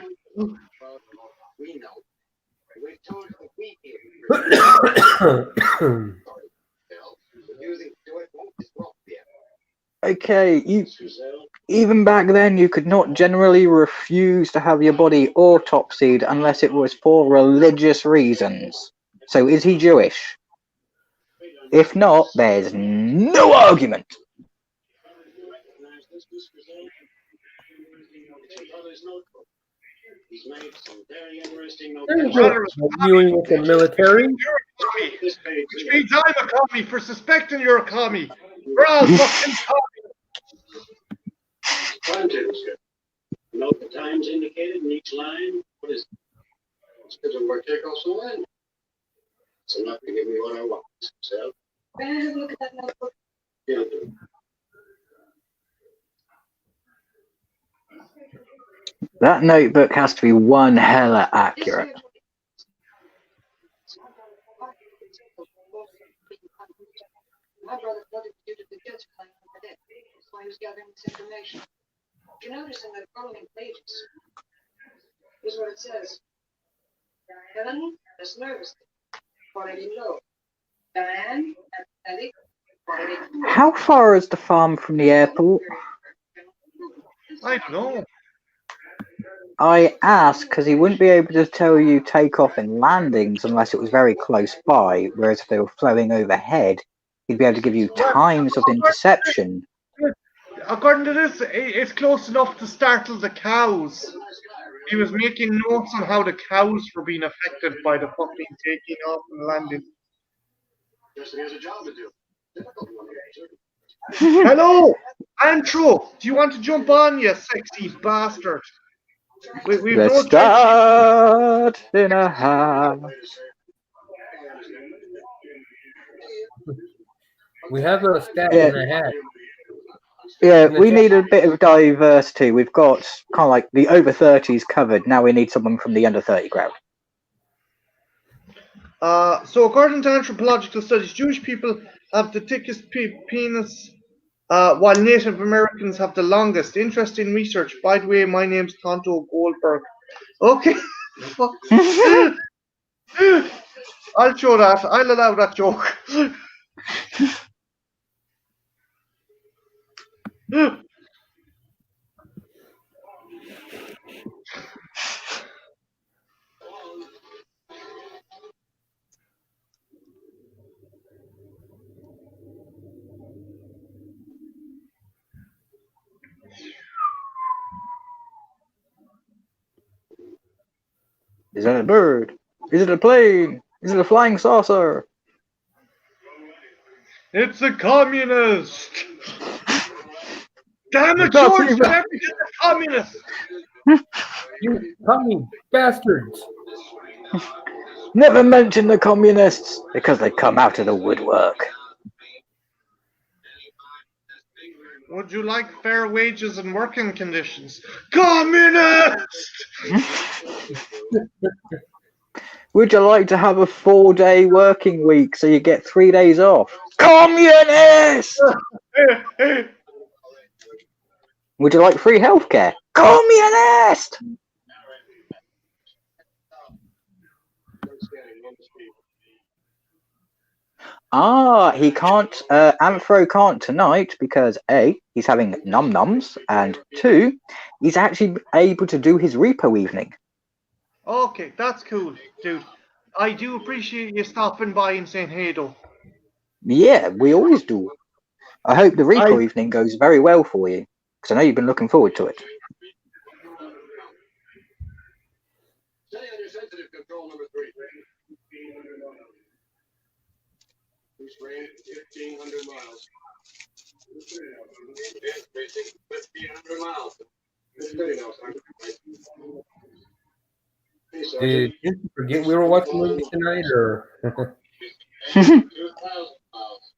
Okay, even back then you could not generally refuse to have your body autopsied unless it was for religious reasons. So is he Jewish? If not, there's no argument. Viewing with the military. Which means I'm a commie for suspecting you're a commie. We're all fucking commies. Timetable schedule. Note the times indicated in each line. What is it? Schedule where takeoffs will end. It's enough to give me what I want. So, Can I have a look at that notebook? yeah. That notebook has to be one hella accurate. My brother flooded due to the Jets claim for death. That's why he was gathering this information. You notice in the following pages, here's what it says. Helen is nervous, quality low. Diane, apathetic, quality poor. How far is the farm from the airport? I don't know. I asked because he wouldn't be able to tell you takeoff and landings unless it was very close by, whereas if they were flowing overhead, He'd be able to give you times of interception. According to this, it's close enough to startle the cows. He was making notes on how the cows were being affected by the fucking taking off and landing. Just he has a job to do. Difficult one, Hello, Antro. Do you want to jump on, you sexy bastard? We've Let's no time. start in a house. We have a stat Yeah. in a hat. Yeah, we need a bit of diversity. We've got kind of like the over 30s covered. Now we need someone from the under 30 crowd. So according to anthropological studies, Jewish people have the thickest penis, while Native Americans have the longest. Interesting research. By the way, my name's Tonto Goldberg. Okay. Fuck. I'll show that. I'll allow that joke. Is it a bird? Is it a plane? Is it a flying saucer? It's a communist. Damn it, It's not George! even- Never get the communist. You coming bastards! Never mention the communists because they come out of the woodwork. Would you like fair wages and working conditions? Communist! Would you like to have a 4-day working week so you get 3 days off? Communist! Would you like free healthcare? Communist! He can't, Anthro can't tonight because A, he's having num-nums, and 2, he's actually able to do his repo evening. Okay, that's cool, dude. I do appreciate you stopping by and saying hey, though. Yeah, we always do. I hope the repo evening goes very well for you, because I know you've been looking forward to it. Stay on your sensitive control number 3. Who's range 1,500 miles. Racing 1,500 miles. It's steady now, son. Hey, Did Sergeant. you forget we were watching movies tonight, or? 2,000 miles.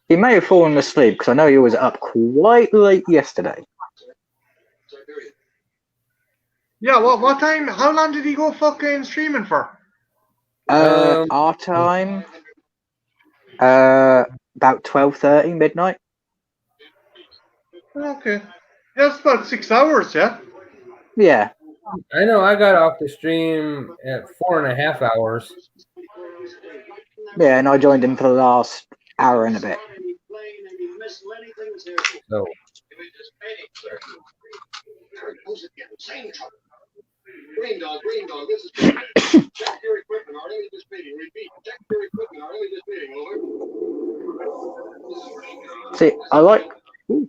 He may have fallen asleep, because I know he was up quite late yesterday. Siberia. Yeah, what time? How long did he go fucking streaming for? Our time, about 12:30 midnight. Okay. Yeah, it's about 6 hours, yeah? Yeah. I know I got off the stream at 4.5 hours. Yeah, and I joined him for the last hour and a bit. So Who's again? Same trouble. Green dog, this is Peter. Check your equipment, Artie. We just meeting. Repeat. Check your equipment, Artie. We just meeting. Over. See, I like... Ooh.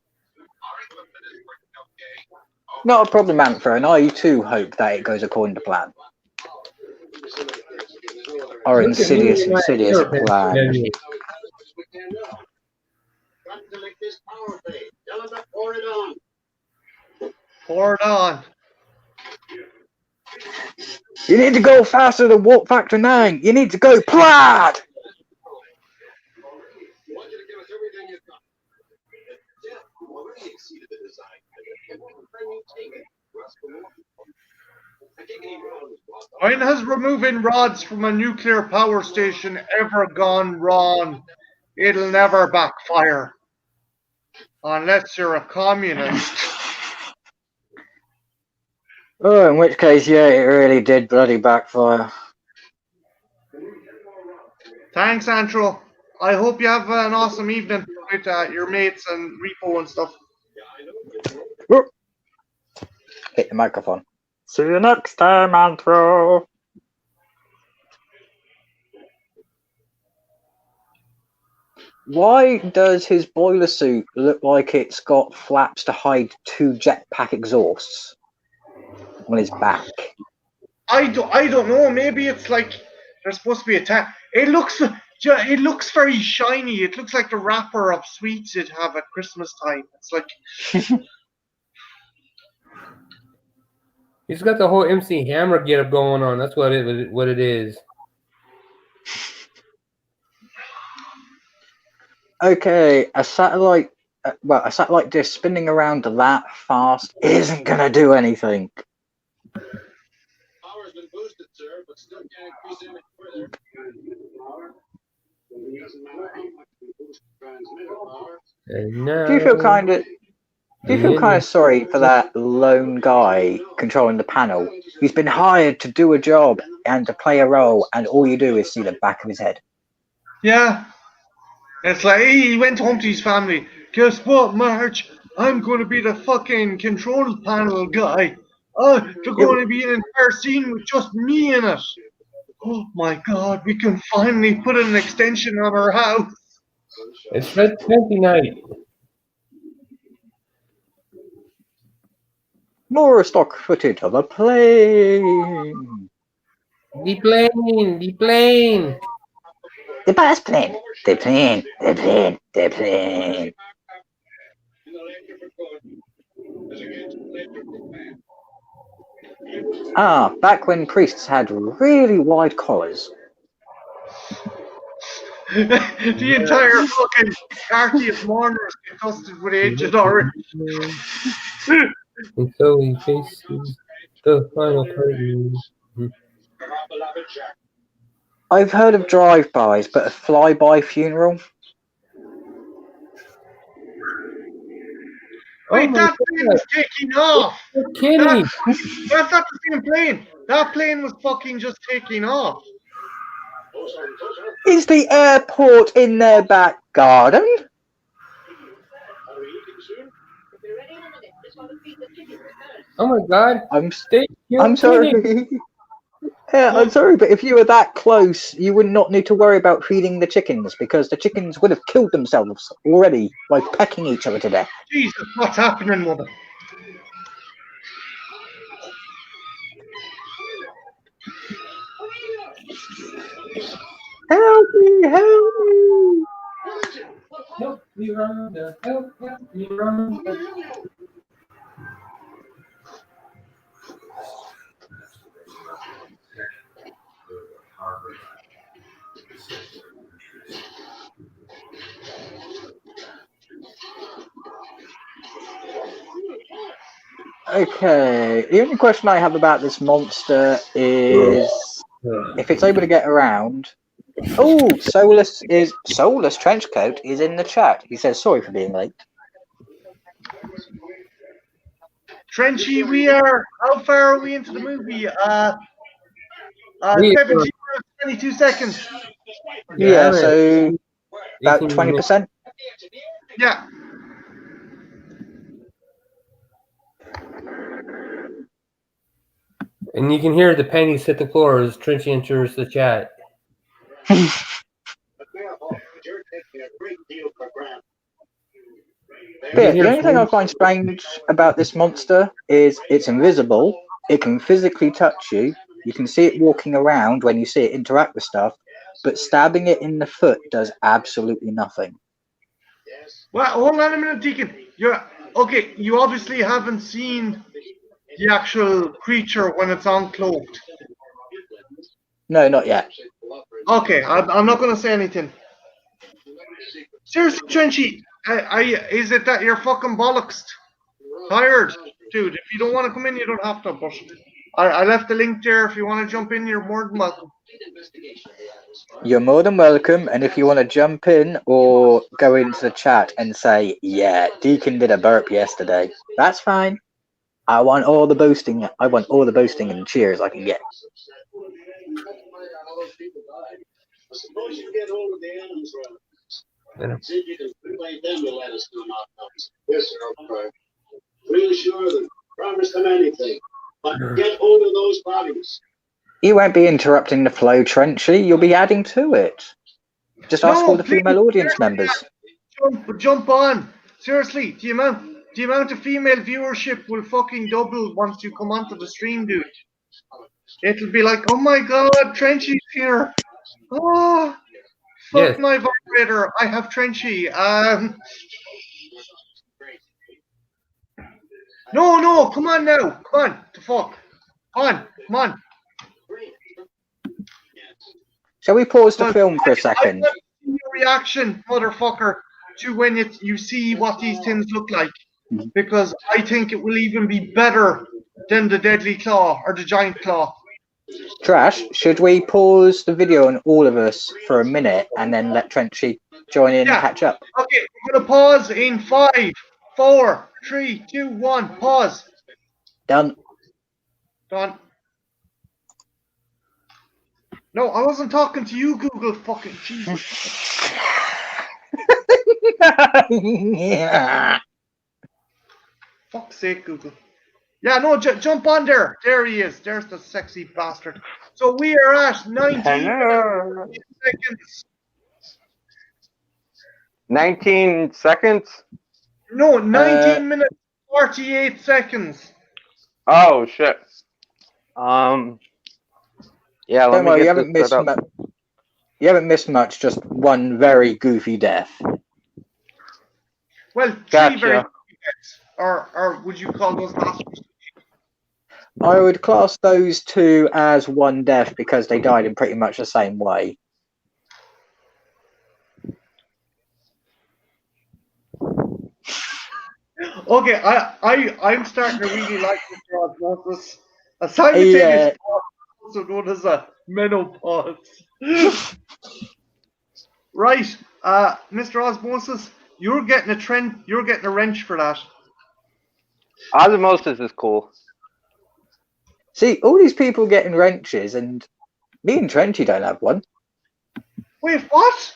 Not a problem, Anthro, and I too hope that it goes according to plan. Our look at me insidious and my plan. menu. Got to make this power fade. Tell him to pour it on. Pour it on. You need to go faster than Warp Factor 9. You need to go plaid. I want you to give us everything you've got. Yeah, you already exceeded the design. And what can you take it? Russ, for more. I take any rounds, Ross. When has removing rods from a nuclear power station ever gone wrong? It'll never backfire. Unless you're a communist. Oh, in which case, yeah, it really did bloody backfire. Thanks, Antro. I hope you have an awesome evening with your mates and Repo and stuff. Whoop. Hit the microphone. See you next time, Anthro. Why does his boiler suit look like it's got flaps to hide 2 jetpack exhausts on his back? I don't know. Maybe it's like there's supposed to be a tag. It looks very shiny. It looks like the wrapper of sweets you'd have at Christmas time. It's like He's got the whole MC Hammer getup going on. That's what it is. Okay, a satellite dish spinning around that fast isn't gonna do anything. Power's been boosted, sir, but still can't increase any further. It doesn't matter how much we boost transmitter power. And now, Do you feel kind of sorry for that lone guy controlling the panel? He's been hired to do a job and to play a role, and all you do is see the back of his head. yeah. It's like he went home to his family. Guess what, Marge? I'm going to be the fucking control panel guy. They're going to be an entire scene with just me in it. Oh my god, we can finally put an extension on our house. it's Red 20 night. More stock footage of a plane. The plane, the plane. The bus plane. The plane. The plane. The plane. Ah, back when priests had really wide collars. The entire fucking party of mourners disgusted with Agent Orange. And so he faces the final curtain. I've heard of drive-bys, but a fly-by funeral? Wait, my that plane God. was taking off. You're kidding. That's not the same plane. That plane was fucking just taking off. Is the airport in their back garden? Oh my God. I'm You're sorry. kidding. Yeah, I'm sorry, but if you were that close, you would not need to worry about feeding the chickens, because the chickens would have killed themselves already by pecking each other to death. Jesus, what's happening, mother? Help me, help me! Help me, Rhonda. Help me, Rhonda. Okay, the only question I have about this monster is if it's able to get around. Oh, Solus Trenchcoat is in the chat. He says sorry for being late. Trenchy, we are. How far are we into the movie? 17 minutes, 22 seconds. Yeah, so about 18 20%. Yeah. And you can hear the pennies hit the floor as Trinchy enters the chat. Yeah, the only thing I find strange about this monster is it's invisible, it can physically touch you, you can see it walking around when you see it interact with stuff, but stabbing it in the foot does absolutely nothing. Well, hold on a minute, Deacon. Okay. You obviously haven't seen the actual creature when it's uncloaked. No, not yet. Okay, I'm not going to say anything. Seriously, Trenchy, is it that you're fucking bollocksed? Tired? Dude, if you don't want to come in, you don't have to, but I left the link there. If you want to jump in, you're more than welcome. You're more than welcome, and if you want to jump in or go into the chat and say, yeah, Deacon did a burp yesterday, that's fine. I want all the boasting and cheers I can get. I suppose you get hold of the animals, Ron. See if you can persuade them to let us come out. Yes, sir, I'll try. Reassure them. Promise them anything. But get hold of those bodies. You won't be interrupting the flow, Trenchy. You'll be adding to it. Just ask all the please, female audience members. jump on. Seriously, the amount of female viewership will fucking double once you come onto the stream, dude. It'll be like, oh my god, Trenchy's here. Oh, fuck Yes. my vibrator. I have Trenchy. No, come on now. Come on, the fuck. Come on. Shall we pause the film for a second? I want to see your reaction, motherfucker, to when you see what these things look like. Because I think it will even be better than the Deadly Claw or the Giant Claw. Trash, should we pause the video on all of us for a minute and then let Trenchy join in and catch up? Okay, we're going to pause in 5, 4, 3, 2, 1. Pause. Done. Done. No, I wasn't talking to you, Google. Fucking Jesus. Yeah. Fuck's sake, Google. Yeah, no, jump on there. There he is. There's the sexy bastard. So we are at 19 seconds. 19 seconds? No, 19 minutes, 48 seconds. Oh, shit. Yeah, let Don't me worry, get this set up. you haven't missed much, just one very goofy death. Well, 3 Gotcha. very goofy deaths. Or would you call those bastards? I would class those two as one death because they died in pretty much the same way. Okay, I'm starting to really like Mr. Osmosis. A simultaneous Yeah. also known as a menopause. Right, Mr. Osmosis, you're getting a wrench for that. Osmosis is cool. See, all these people getting wrenches, and me and Trenchy don't have one. Wait, what?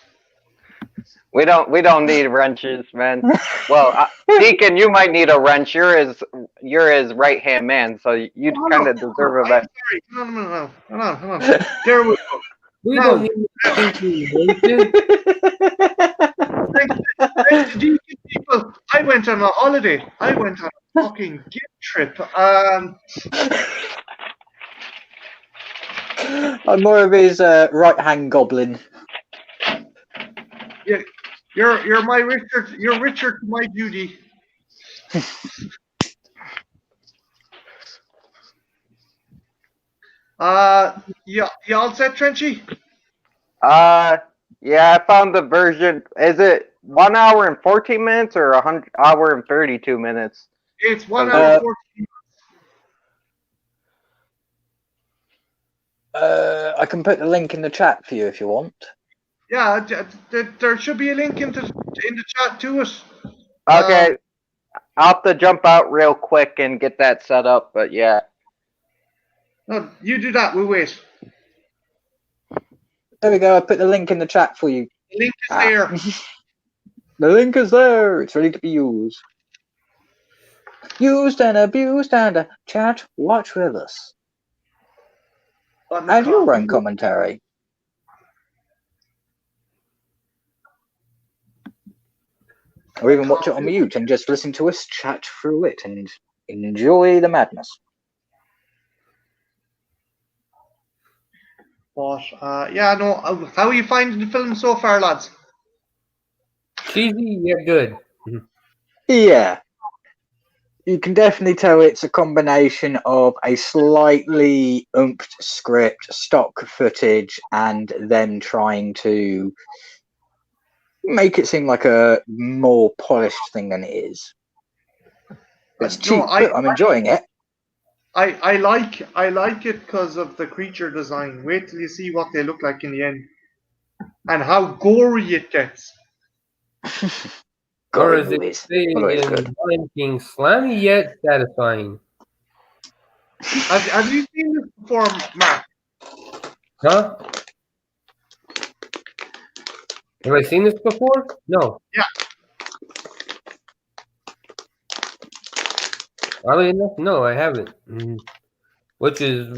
We don't need wrenches, man. Well, Deacon, you might need a wrench. You're his right hand man, so you'd kind of deserve a wrench. Sorry. No. Hold on. There we go. We No. don't need anything. Thanks to these people, I went on a holiday. I went on a fucking guilt trip. I'm more of his right-hand goblin. You're my Richard. You're Richard to my Judy. Yeah, you all set, Trenchy? Yeah, I found the version. Is it 1 hour and 14 minutes or 100 hour and 32 minutes? It's 1 hour 14. I can put the link in the chat for you if you want. Yeah, there should be a link in the chat to it. Okay, I'll have to jump out real quick and get that set up, but yeah. No, you do that. We'll wait. There we go. I put the link in the chat for you. The link is there. The link is there. It's ready to be used. Used and abused and chat. Watch with us. And your own commentary. Or even watch it on mute and just listen to us chat through it and enjoy the madness. But yeah, no. How are you finding the film so far, lads? Cheesy yet good. Yeah. You can definitely tell it's a combination of a slightly oomphed script, stock footage, and them trying to make it seem like a more polished thing than it is. It's cheap, but I'm enjoying it. I like it because of the creature design. Wait till you see what they look like in the end, and how gory it gets. Or is it saying in Lion King, slimy yet satisfying? Have you seen this before, Mark? Huh? Have I seen this before? No. Yeah. Oddly enough, no, I haven't. Which is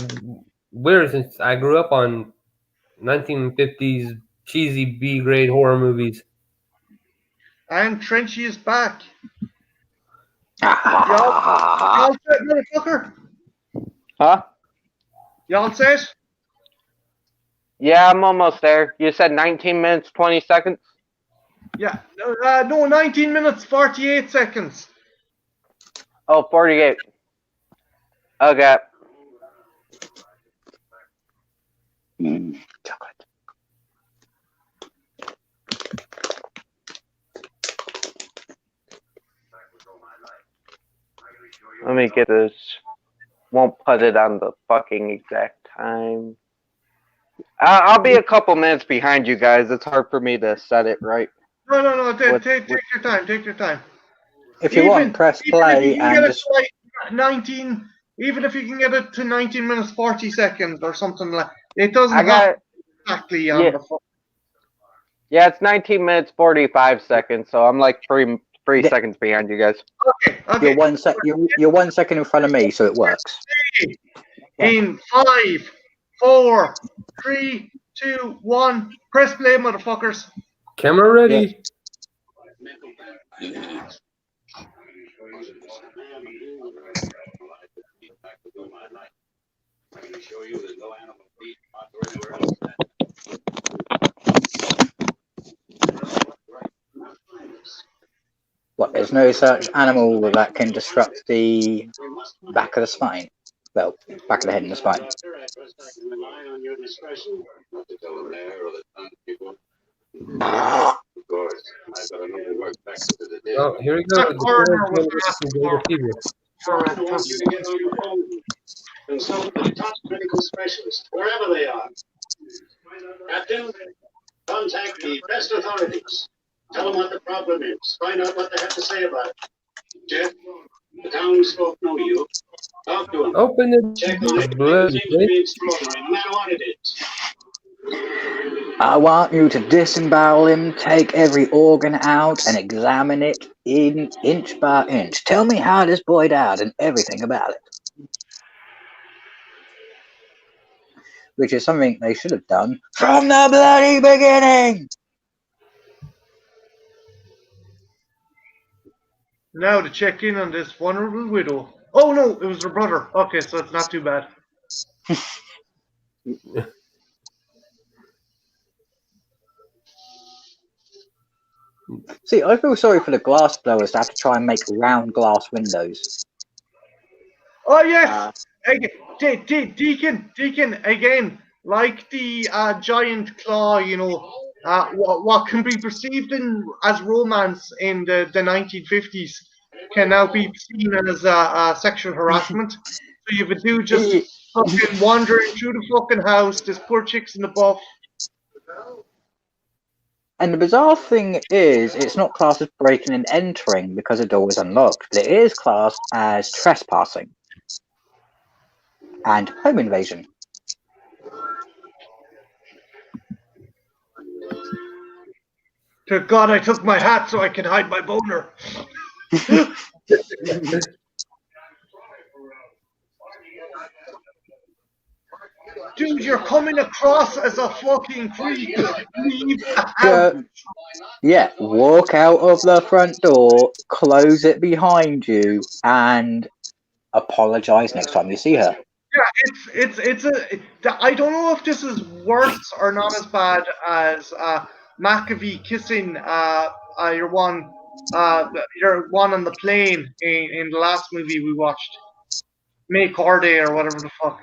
weird since I grew up on 1950s cheesy B-grade horror movies. And Trenchy is back. Ah, Y'all set, motherfucker? Huh? Y'all set? Yeah, I'm almost there. You said 19 minutes, 20 seconds? Yeah. No, 19 minutes, 48 seconds. Oh, 48. Okay. chocolate. Let me get this. Won't put it on the fucking exact time. I'll be a couple minutes behind you guys. It's hard for me to set it right. No. With- Take your time. Take your time. If you want, press if you play can and get it just. to like 19, even if you can get it to 19 minutes 40 seconds or something like, it doesn't I got have exactly on yeah. the phone. Yeah, it's 19 minutes 45 seconds, so I'm like three Yeah. seconds behind you guys. Okay. You're 1 second in front of me, so it works. In 5, 4, 3, 2, 1. Press play, motherfuckers. Camera ready. I can assure you there's no animal feed or anywhere else. What? There's no such animal that can disrupt the back of the spine. Well, back of the head and the spine. I can rely on your discretion not to tell the mayor or the townspeople. Of course, I've got another work back to the day. Oh, here we go. That The coroner third was asking Golden for Fever. I want you to get on your phone. Consult the top medical specialists, wherever they are. Captain, contact the best authorities. Tell them what the problem is. Find out what they have to say about it. Jeff, the townsfolk know you. Talk to them. Open the Check on it. blood. It seems to be extraordinary, no matter what it is. I want you to disembowel him, take every organ out, and examine it in inch by inch. Tell me how this boy died and everything about it. Which is something they should have done from the bloody beginning. Now to check in on this vulnerable widow. Oh no, it was her brother. Okay, so it's not too bad. See, I feel sorry for the glass blowers that have to try and make round glass windows. Oh yes, Deacon again. Like the giant claw, you know, what can be perceived as romance in the 1950s can now be seen as sexual harassment. So you have a dude just fucking wandering through the fucking house. This poor chick's in the buff. And the bizarre thing is, it's not classed as breaking and entering because the door is unlocked, but it is classed as trespassing and home invasion. To God, I took my hat so I can hide my boner. Dude, you're coming across as a fucking creep. Leave the house. Yeah, walk out of the front door, close it behind you, and apologize next time you see her. Yeah, I don't know if this is worse or not as bad as McAfee kissing your one on the plane in the last movie we watched, Make Our Day or whatever the fuck.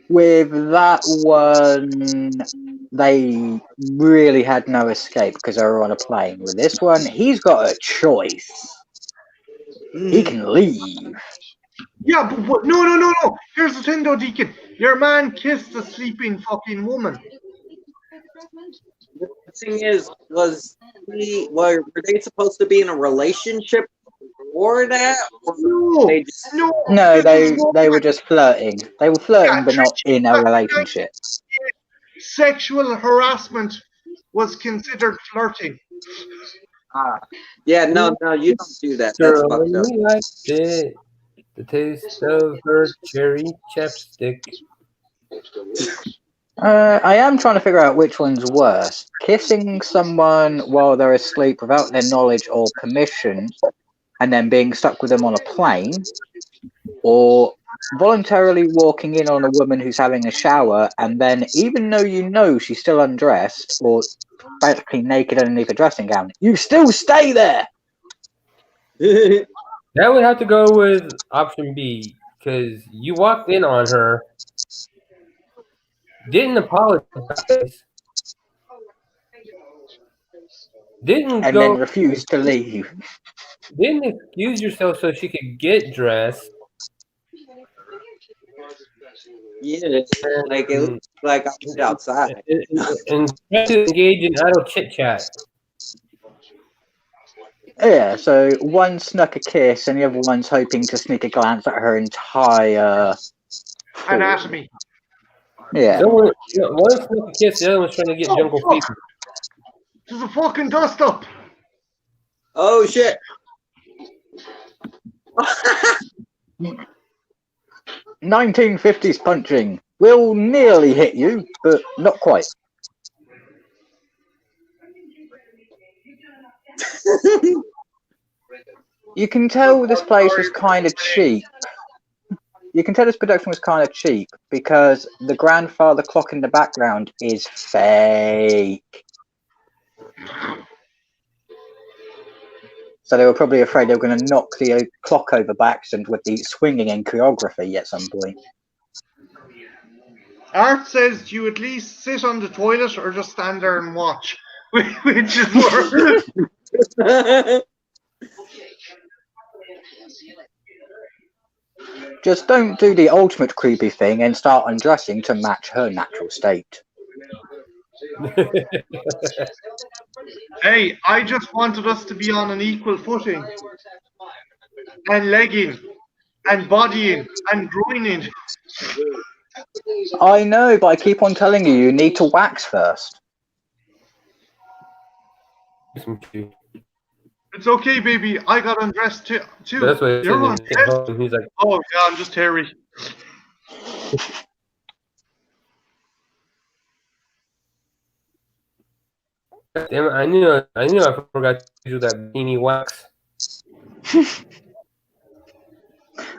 With that one, they really had no escape because they were on a plane. With this one, he's got a choice. He can leave. Yeah, but what? No. Here's the thing, though, Deacon. Your man kissed a sleeping fucking woman. The thing is, were they supposed to be in a relationship before that? Or No, they just, No, they were just flirting. They were flirting, but not in a relationship. Sexual harassment was considered flirting. yeah, no, you don't do that. That's fucked up. Like it. The taste of her cherry chapstick. I am trying to figure out which one's worse. Kissing someone while they're asleep without their knowledge or permission, and then being stuck with them on a plane, or voluntarily walking in on a woman who's having a shower, and then, even though you know she's still undressed or practically naked underneath a dressing gown, you still stay there. That would have to go with option B, because you walked in on her, didn't apologize, didn't And go, then refuse to leave. didn't excuse yourself so she could get dressed. Yeah, like it looks like I was outside. And try to engage in idle chit chat. Yeah, so one snuck a kiss and the other one's hoping to sneak a glance at her entire form. Anatomy. Yeah. Someone, one snuck a kiss, the other one's trying to get jungle fuck. fever. There's a fucking dust up. Oh shit! 1950s punching will nearly hit you, but not quite. You can tell this place was kind of cheap. You can tell this production was kind of cheap because the grandfather clock in the background is fake. So they were probably afraid they were going to knock the clock over by accident with the swinging and choreography at some point. Art says, do you at least sit on the toilet or just stand there and watch? Which is worse. Just don't do the ultimate creepy thing and start undressing to match her natural state. Hey, I just wanted us to be on an equal footing. And legging. And bodying. And groining. I know, but I keep on telling you, you need to wax first. It's okay, baby. I got undressed too. That's what he's You're saying. He's like, oh, yeah, I'm just hairy. damn it, I knew I forgot to do that bikini wax.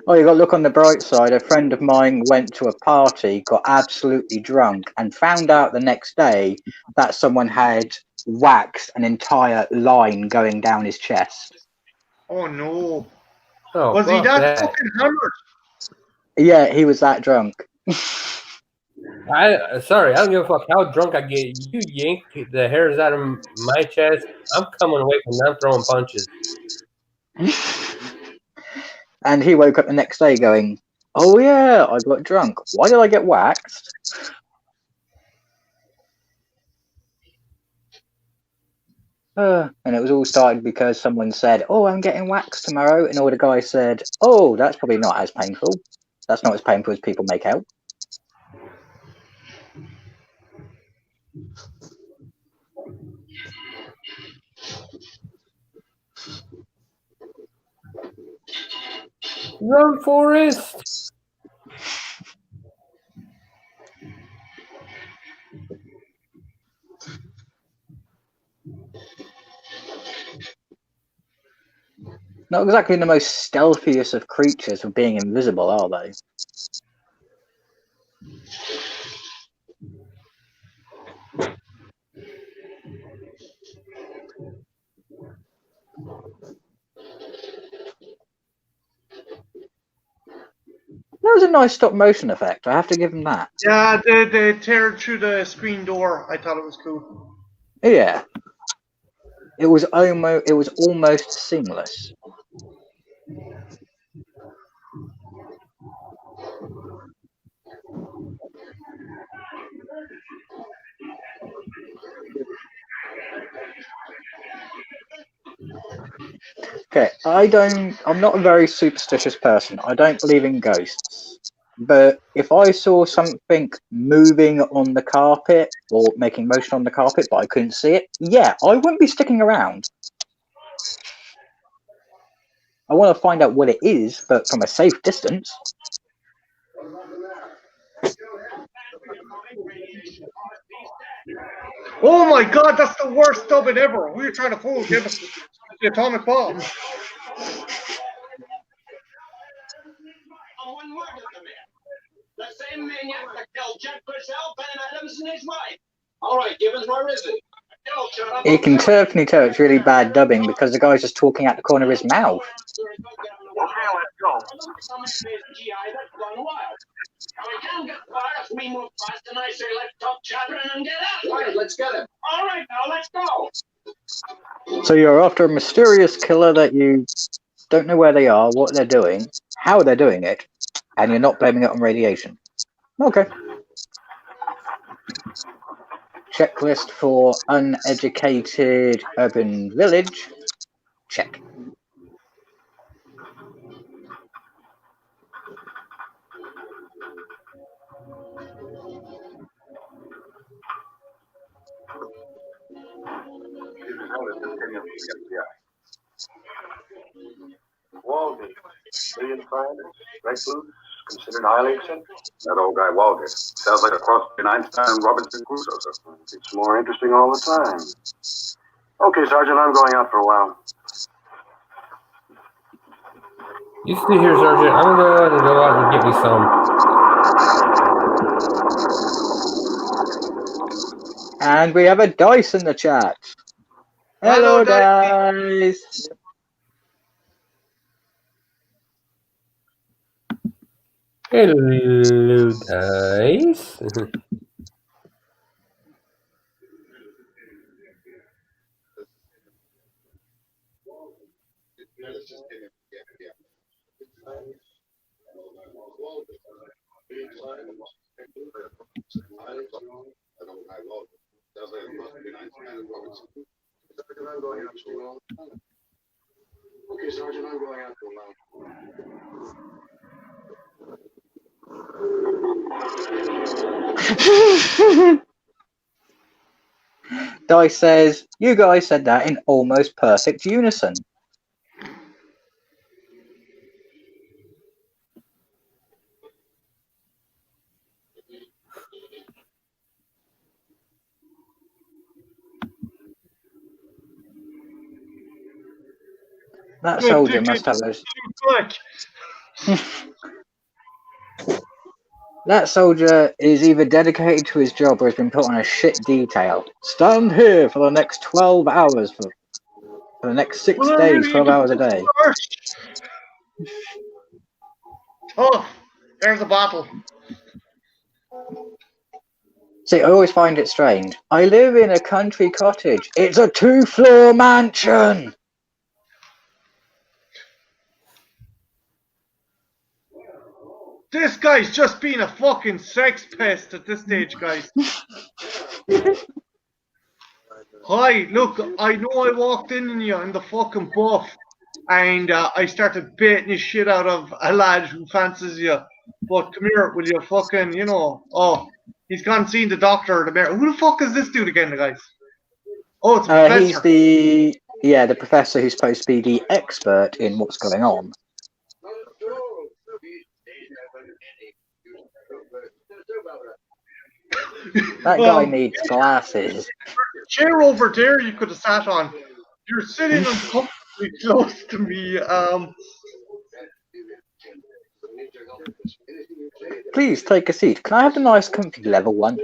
Oh, you got to look on the bright side. A friend of mine went to a party, got absolutely drunk, and found out the next day that someone had waxed an entire line going down his chest. Oh, no. Oh, Was he fuck that fucking hammered? Yeah, he was that drunk. Sorry, I don't give a fuck how drunk I get. You yank the hairs out of my chest, I'm coming away from them throwing punches. And he woke up the next day going, oh yeah, I got drunk. Why did I get waxed? And it was all started because someone said, oh, I'm getting waxed tomorrow. And all the guy said, oh, that's probably not as painful. That's not as painful as people make out. Run, Forrest! Not exactly the most stealthiest of creatures for being invisible, are they? That was a nice stop motion effect. I have to give them that. Yeah, they tear through the screen door. I thought it was cool. Yeah. It was almost seamless. Okay, I'm not a very superstitious person. I don't believe in ghosts. But if I saw something moving on the carpet or making motion on the carpet but I couldn't see it, yeah, I wouldn't be sticking around. I want to find out what it is, but from a safe distance. Oh my god, that's the worst dubbing ever. We were trying to fool give us the atomic bomb. One word of the man. The same maniac that killed Jack Purcell, Ben Adams, and his wife. All right, Gibbons, where is he? Don't shut up. You can definitely tell it's really bad dubbing because the guy's just talking out the corner of his mouth. Okay, let's go. Somebody pays GI, that's gone wild. Now we can't get far if we move fast, and I say let's stop chattering and get out. All right, let's get him. All right, now let's go. So you're after a mysterious killer that you don't know where they are, what they're doing, how they're doing it, and you're not blaming it on radiation. Okay. Checklist for uneducated urban village. Check. Walgett, million scientists, recluse, considered highly eccentric. That old guy Walgett sounds like a cross between Einstein and Robinson Crusoe. It's more interesting all the time. Okay, Sergeant, I'm going out for a while. You stay here, Sergeant. I'm gonna go out and get me some. And we have a Dice in the chat. Hello, Dice. Hello, Dice. Okay, Sergeant, I'm going out for a while. Dice says, you guys said that in almost perfect unison. That soldier must have those. That soldier is either dedicated to his job or has been put on a shit detail. Stand here for the next 12 hours, for the next 6 days, 12 hours a day. Oh, there's a bottle. See, I always find it strange. I live in a country cottage. It's a 2-floor mansion! This guy's just being a fucking sex pest at this stage, guys. Hi, look, I know I walked in on you in the fucking buff, and I started baiting the shit out of a lad who fancies you. But come here, will you fucking, you know, oh, he's gone seeing the doctor or the mayor. Who the fuck is this dude again, guys? Oh, it's a professor. He's the professor who's supposed to be the expert in what's going on. That guy needs glasses. The chair over there you could have sat on. You're sitting uncomfortably close to me. Please take a seat. Can I have the nice comfy level one?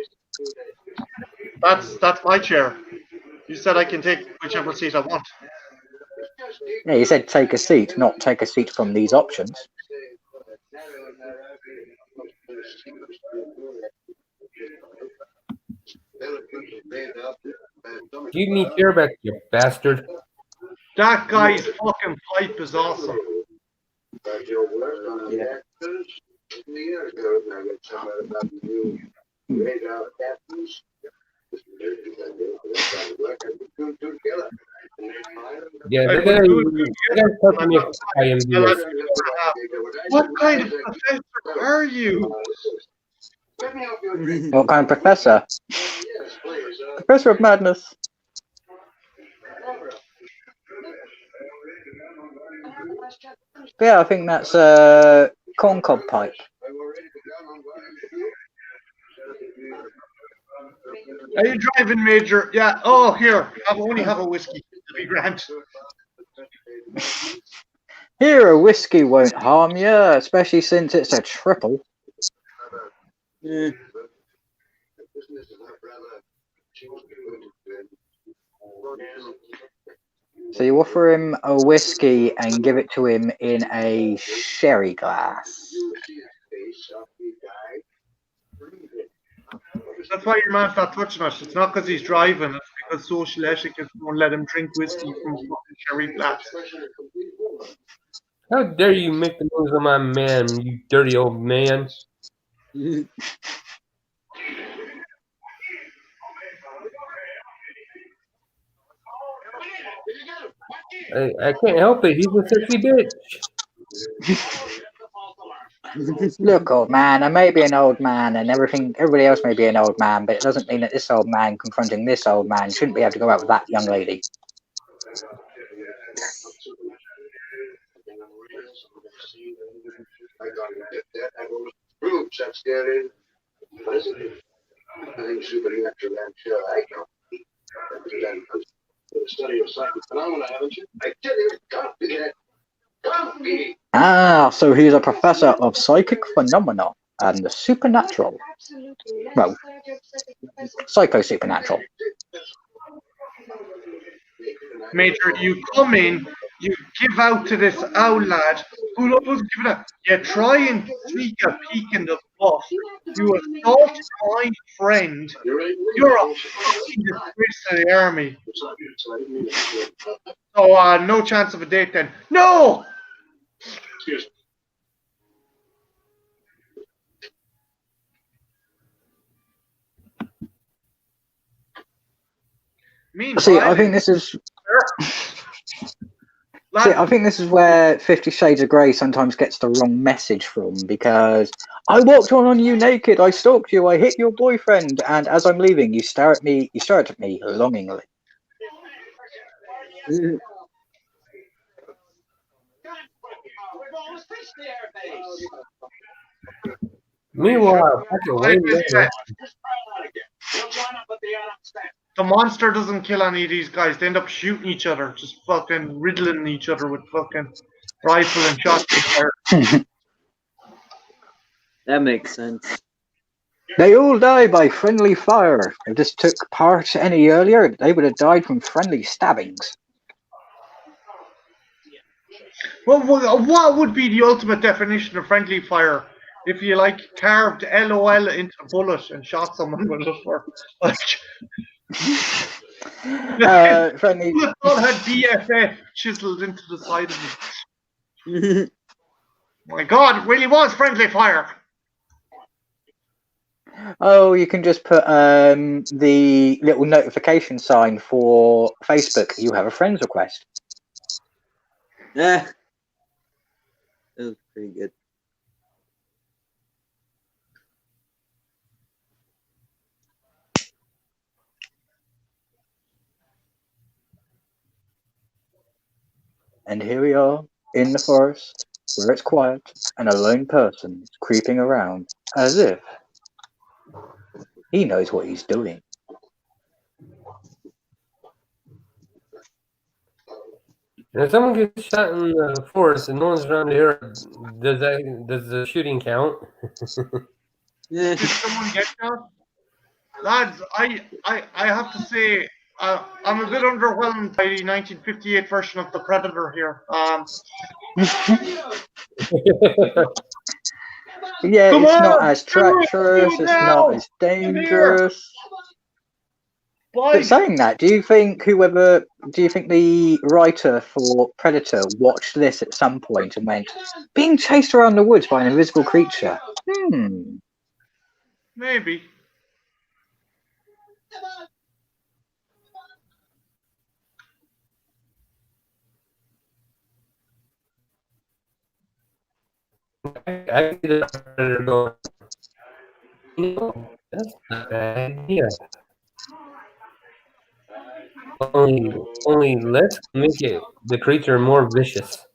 That's my chair. You said I can take whichever seat I want. Yeah, you said take a seat, not take a seat from these options. Give me chair back, you bastard. That guy's fucking pipe is awesome. Yeah. Yeah, they're gonna talk me if I am US. What kind of professor are you? What kind of professor? Professor of Madness. I have a question. Yeah, I think that's a corncob pipe. Are you driving, Major? Yeah. Oh, here. Only have a whiskey. To be grand. Here, a whiskey won't harm you, especially since it's a triple. Eh, So you offer him a whiskey and give it to him in a sherry glass. That's why your man's not touching us. It's not because he's driving. It's because social etiquette won't let him drink whiskey from fucking sherry glass. How dare you make the noise on my man, you dirty old man? I can't help it. He's a sexy bitch. Look, old man, I may be an old man and everybody else may be an old man, but it doesn't mean that this old man confronting this old man shouldn't be able to go out with that young lady. Ah, so he's a professor of psychic phenomena and the supernatural. Well, psycho-supernatural. Major, you come in, you give out to this owl lad who knows give it out. You try and sneak a peek in the buff. You assault my friend. You're a fucking disgrace to the army. So, no chance of a date then. No! Excuse me. Meanwhile, See, I think this is. See, I think this is where 50 Shades of Grey sometimes gets the wrong message from, because I walked on you naked, I stalked you, I hit your boyfriend, and as I'm leaving, you stare at me longingly. Meanwhile, the monster doesn't kill any of these guys. They end up shooting each other, just fucking riddling each other with fucking rifle and shotgun. that makes sense. They all die by friendly fire. If this took part any earlier, they would have died from friendly stabbings. Well, what would be the ultimate definition of friendly fire? If you like carved LOL into a bullet and shot someone with it, or like Friendly. bullet all had BFF chiseled into the side of it. My God, it really was friendly fire. Oh, you can just put the little notification sign for Facebook. You have a friends request. Yeah, that was pretty good. And here we are in the forest, where it's quiet, and a lone person is creeping around as if he knows what he's doing. if someone gets shot in the forest and no one's around here, does the shooting count? Yeah. Did someone get shot? Lads, I have to say, I'm a bit underwhelmed by the 1958 version of The Predator here. Yeah, Come it's on, not as do it treacherous, it's now. not as dangerous. But Boy, saying that, do you think the writer for Predator watched this at some point and went, being chased around the woods by an invisible creature? maybe. I see the predator going, that's not a bad idea. Only let's make it the creature more vicious.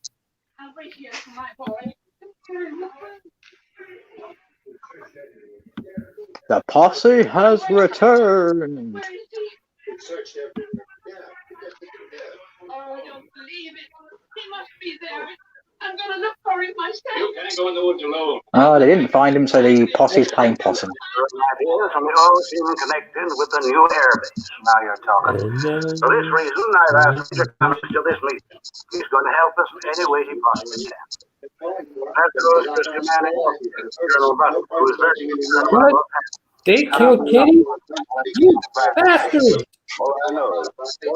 The posse has returned. Searched everywhere. Yeah, because they're dead. Oh, I don't believe it. He must be there. I'm gonna look for him myself. You can't go in the woods alone. Oh, they didn't find him, so the posse's playing possum. Certain ideas, and they all seem connected with the new airbase. Now you're talking. For this reason, I've asked Major Thomas to this meeting. He's going to help us in any way he possibly can. That goes to Commander Colonel Butler, who is very concerned about what's happening. They killed Kitty? You bastard! All I know is Let's get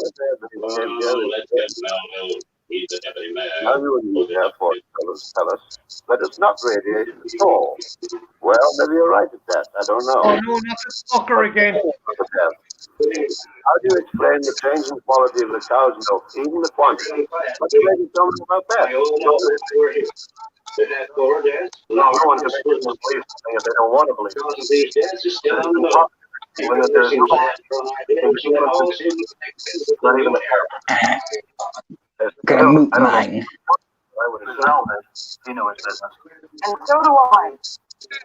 well known. He's the deputy mayor. now you and the Air Force fellows tell us that it's not radiation at all. Well, maybe you're right at that. I don't know. Oh no, not this fucker again. How do you explain the change in quality of the cow's milk, even the quantity? What do you tell me about that? Did that forward dance? No one can make them believe something if they don't want to believe it. Because of these dances still on the milk. When there's no not even Gonna moot mine. I would assume that he knew his business. And so do I.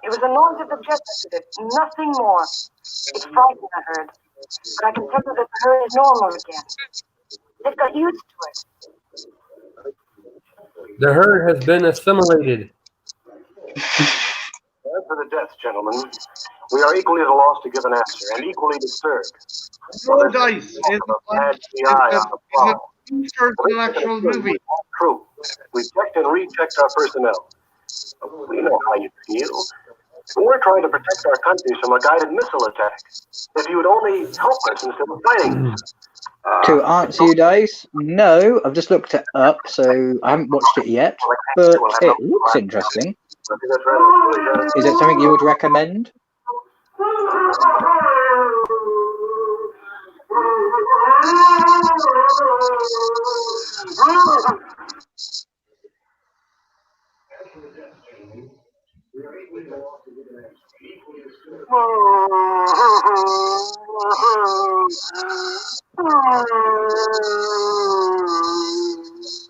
It was the noise of the jet that did it, nothing more. It's frightening, I heard. But I can tell you that the herd is normal again. They've got used to it. The herd has been assimilated. As for the deaths, gentlemen, we are equally at a loss to give an answer, and equally disturbed. No dice. Is Bad GI on the prowl. an actual movie? True. We checked and rechecked our personnel. We know how you feel. We're trying to protect our country from a guided missile attack. If you would only help us instead of fighting us. To answer you, Dice, no, I've just looked it up, so I haven't watched it yet, but it looks interesting. Is it something you would recommend?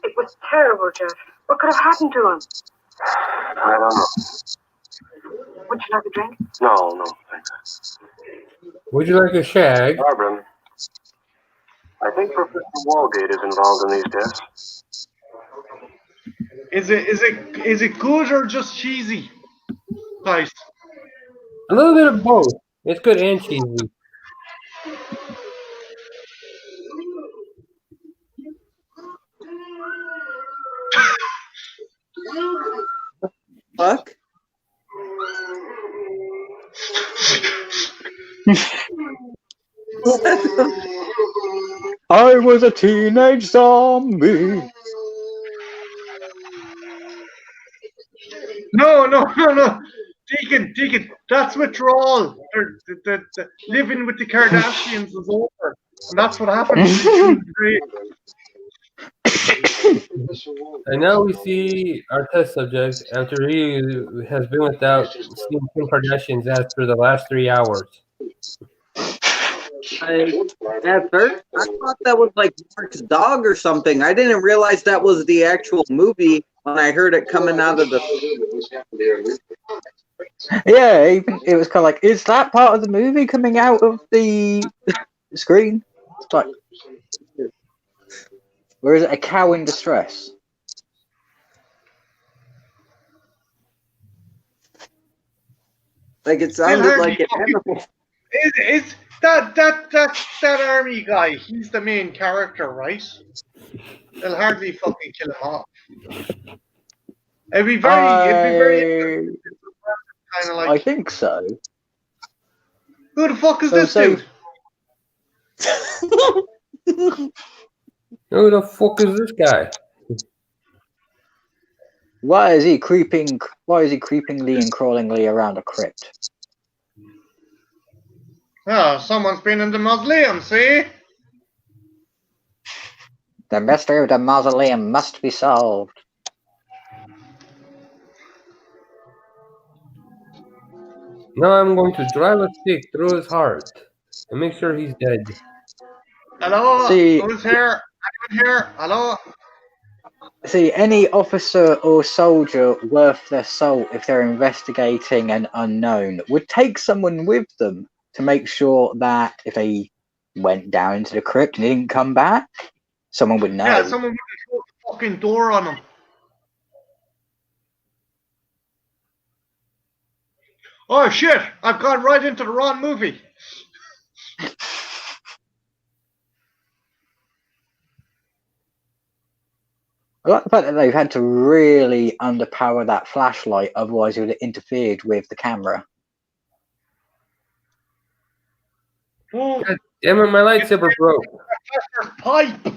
It was terrible, Jeff. What could have happened to him? I don't know. Would you like a drink? No, thanks. Would you like a shag? Barbara, I think Professor Walgate is involved in these deaths. Is it good or just cheesy? Guys. A little bit of both. It's good and cheesy. Fuck. I was a teenage zombie. No. Deacon, that's withdrawal. The living with the Kardashians is over. And that's what happened. And now we see our test subject after he has been without seeing Kim Kardashian's ass for the last 3 hours. At first, I thought that was like Mark's dog or something. I didn't realize that was the actual movie when I heard it coming out of the. Yeah, even it was kind of like, is that part of the movie coming out of the screen? It's like, or is it a cow in distress? Like it sounded like an animal. Is that army guy? He's the main character, right? They'll hardly fucking kill him off. It'd be very kind of like. I think so. Who the fuck is this dude? Who the fuck is this guy? Why is he creepingly and crawlingly around a crypt? Oh, someone's been in the mausoleum, see? The mystery of the mausoleum must be solved. Now I'm going to drive a stick through his heart and make sure he's dead. Hello? See- Who's here? Anyone here? Hello? See, any officer or soldier worth their salt, if they're investigating an unknown, would take someone with them to make sure that if they went down into the crypt and didn't come back, someone would know. Yeah, someone would close the fucking door on him. Oh shit! I've gone right into the wrong movie. I like the fact that they've had to really underpower that flashlight, otherwise it would have interfered with the camera. Oh, God damn it, my lightsaber broke. Professor Pipe.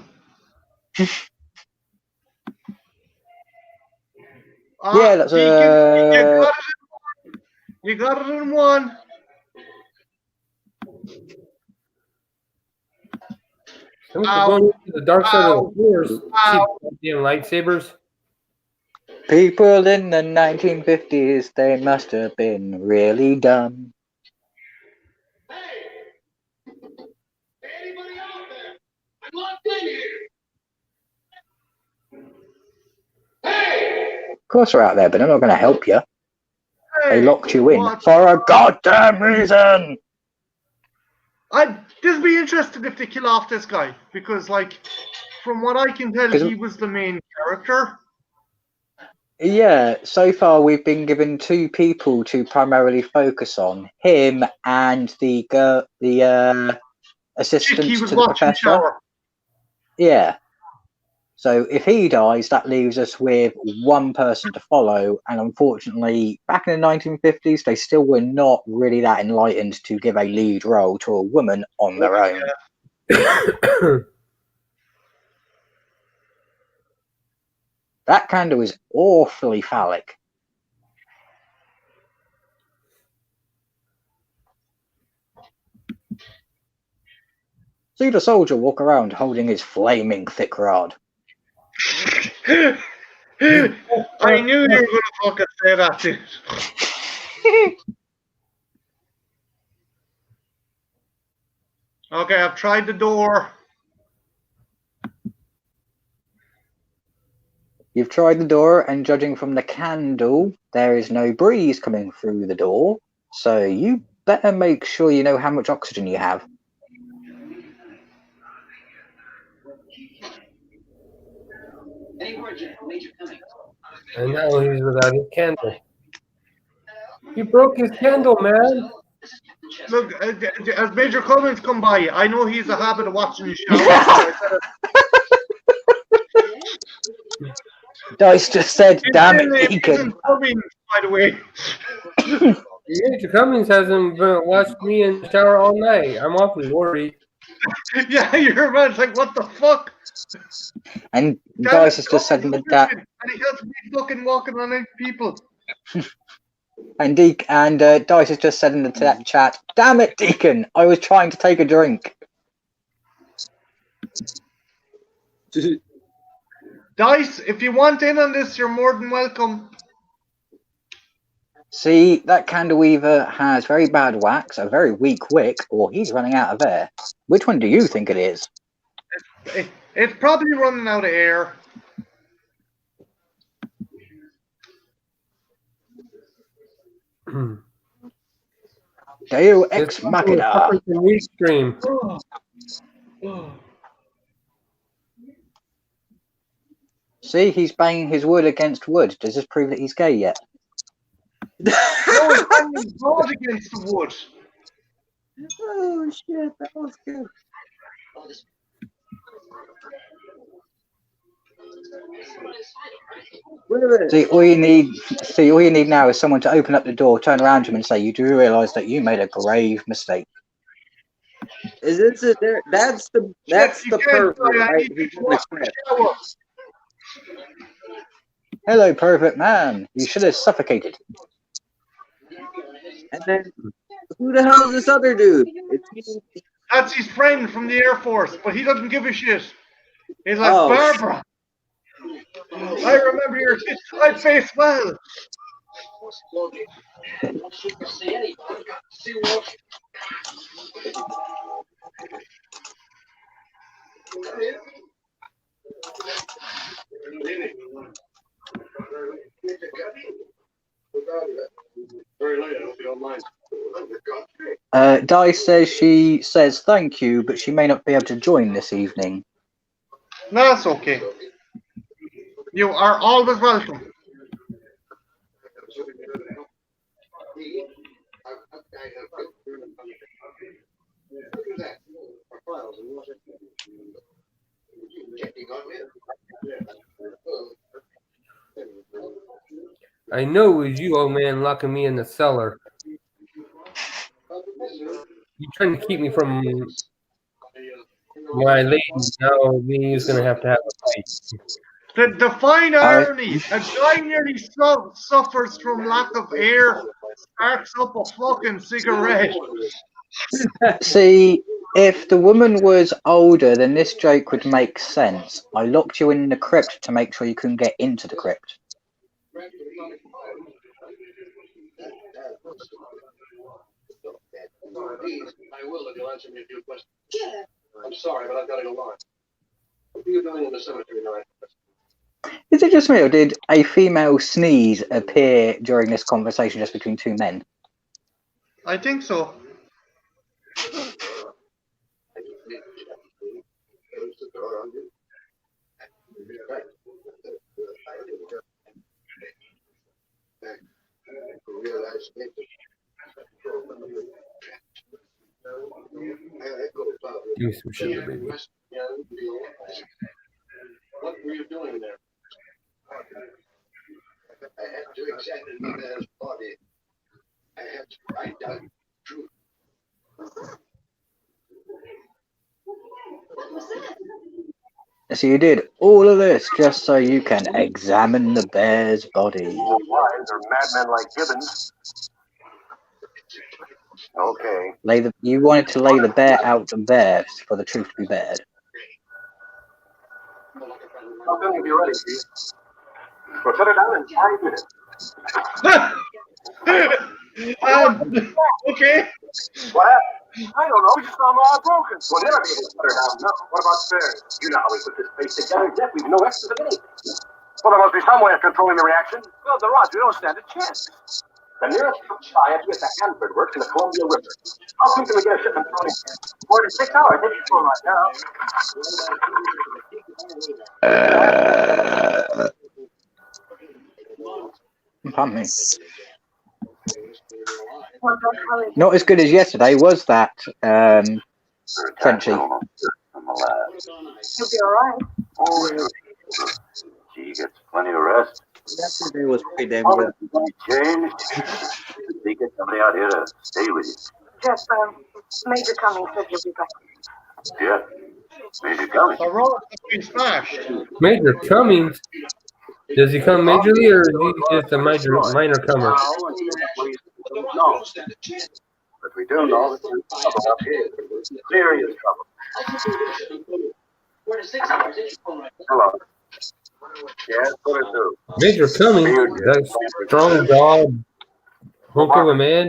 Yeah, that's Deacon, you got it in one. Someone's Ow. going into the dark side of Ow. the force. See Ow. goddamn lightsabers. people in the 1950s, they must have been really dumb. Anybody out there? I'm locked in here. Hey! Of course they're out there, but they're not going to help you. They Hey, locked you in what? for a goddamn reason! I'd just be interested if they kill off this guy, because, like, from what I can tell, he was the main character. Yeah, so far we've been given two people to primarily focus on. Him and the girl, the assistant Chick he was to the watching professor. shower. Yeah. So if he dies, that leaves us with one person to follow. And unfortunately, back in the 1950s, they still were not really that enlightened to give a lead role to a woman on their own. That candle is awfully phallic. See the soldier walk around holding his flaming thick rod. I knew you were going to fucking say that, dude. Okay, I've tried the door. You've tried the door, and judging from the candle, there is no breeze coming through the door. So you better make sure you know how much oxygen you have. And now he's without his candle. He broke his candle, man. Look, as Major Cummins come by, I know he's a habit of watching the shower. Dice just said, damn it, Deacon. Cummins, by the way. Major Cummings hasn't watched me in the shower all night. I'm awfully worried. Yeah, your man's like, what the fuck? And Dice has just said that. And he has to be fucking walking on 8 people. And Dice has just said in the chat, damn it, Deacon, I was trying to take a drink. Dice, if you want in on this, you're more than welcome. See, that candle either has very bad wax, a very weak wick, or he's running out of air. Which one do you think it is? It's probably running out of air. Deo ex machina. Stream. See, he's banging his wood against wood. Does this prove that he's gay yet? No, he's banging his broad against the wood. Oh shit, that was good. Wait a minute. See, all you need now is someone to open up the door, turn around to him, and say, "You do realize that you made a grave mistake." Is this it there? That's the pervert, right? He's in the script. Hello, pervert man. You should have suffocated. And then, who the hell is this other dude? That's his friend from the Air Force, but he doesn't give a shit. He's like, Oh. Barbara, I remember your I face well. Dice says she says thank you, but she may not be able to join this evening. No, that's okay. You are always welcome. I know it was you, old man, locking me in the cellar. You trying to keep me from my lady. Now me and you's gonna have to have a fight. The fine irony, a guy nearly suffers from lack of air, sparks up a fucking cigarette. See, if the woman was older, then this joke would make sense. I locked you in the crypt to make sure you couldn't get into the crypt. I will if you'll answer me a few questions. Yeah. I'm sorry, but I've got to go on. What are you doing in the cemetery tonight? Is it just me, or did a female sneeze appear during this conversation just between two men? I think so. Give me some sugar, baby. What were you doing there? I had to examine the man's body. I had to write down the truth. So you did all of this just so you can examine the bear's body. Wives are madmen like Gibbons. Okay. You wanted to lay the bear out bare for the truth to be bared. How soon you be ready, Steve? We'll set her down in 5 minutes. Okay. What happened? I don't know. We just found them all broken. We'll never be able to set her down. No. What about spares? You know how we put this place together. Jeff, we've no extra of anything. Well, there must be some way of controlling the reaction. Well, the rods, we don't stand a chance. The nearest society is the Hanford Works in the Columbia River. How soon can we get a shipment thrown in? 4 to 6 hours. It's full right now. Pardon me. Not as good as yesterday, was that, Frenchie? You'll be alright. She gets plenty of rest. Yesterday was pretty damn How good. much changed? They get somebody out here to stay with you. Jeff, Major Cummings said you'll be back. Yeah. Major Cummings. The road has been smashed. Major Cummings? Does he come majorly, or is he just a minor comer? No. But we do know that there's trouble up here. Serious trouble. Hello. Yes, what is it? Major Cummings? That strong dog, hunk of a man?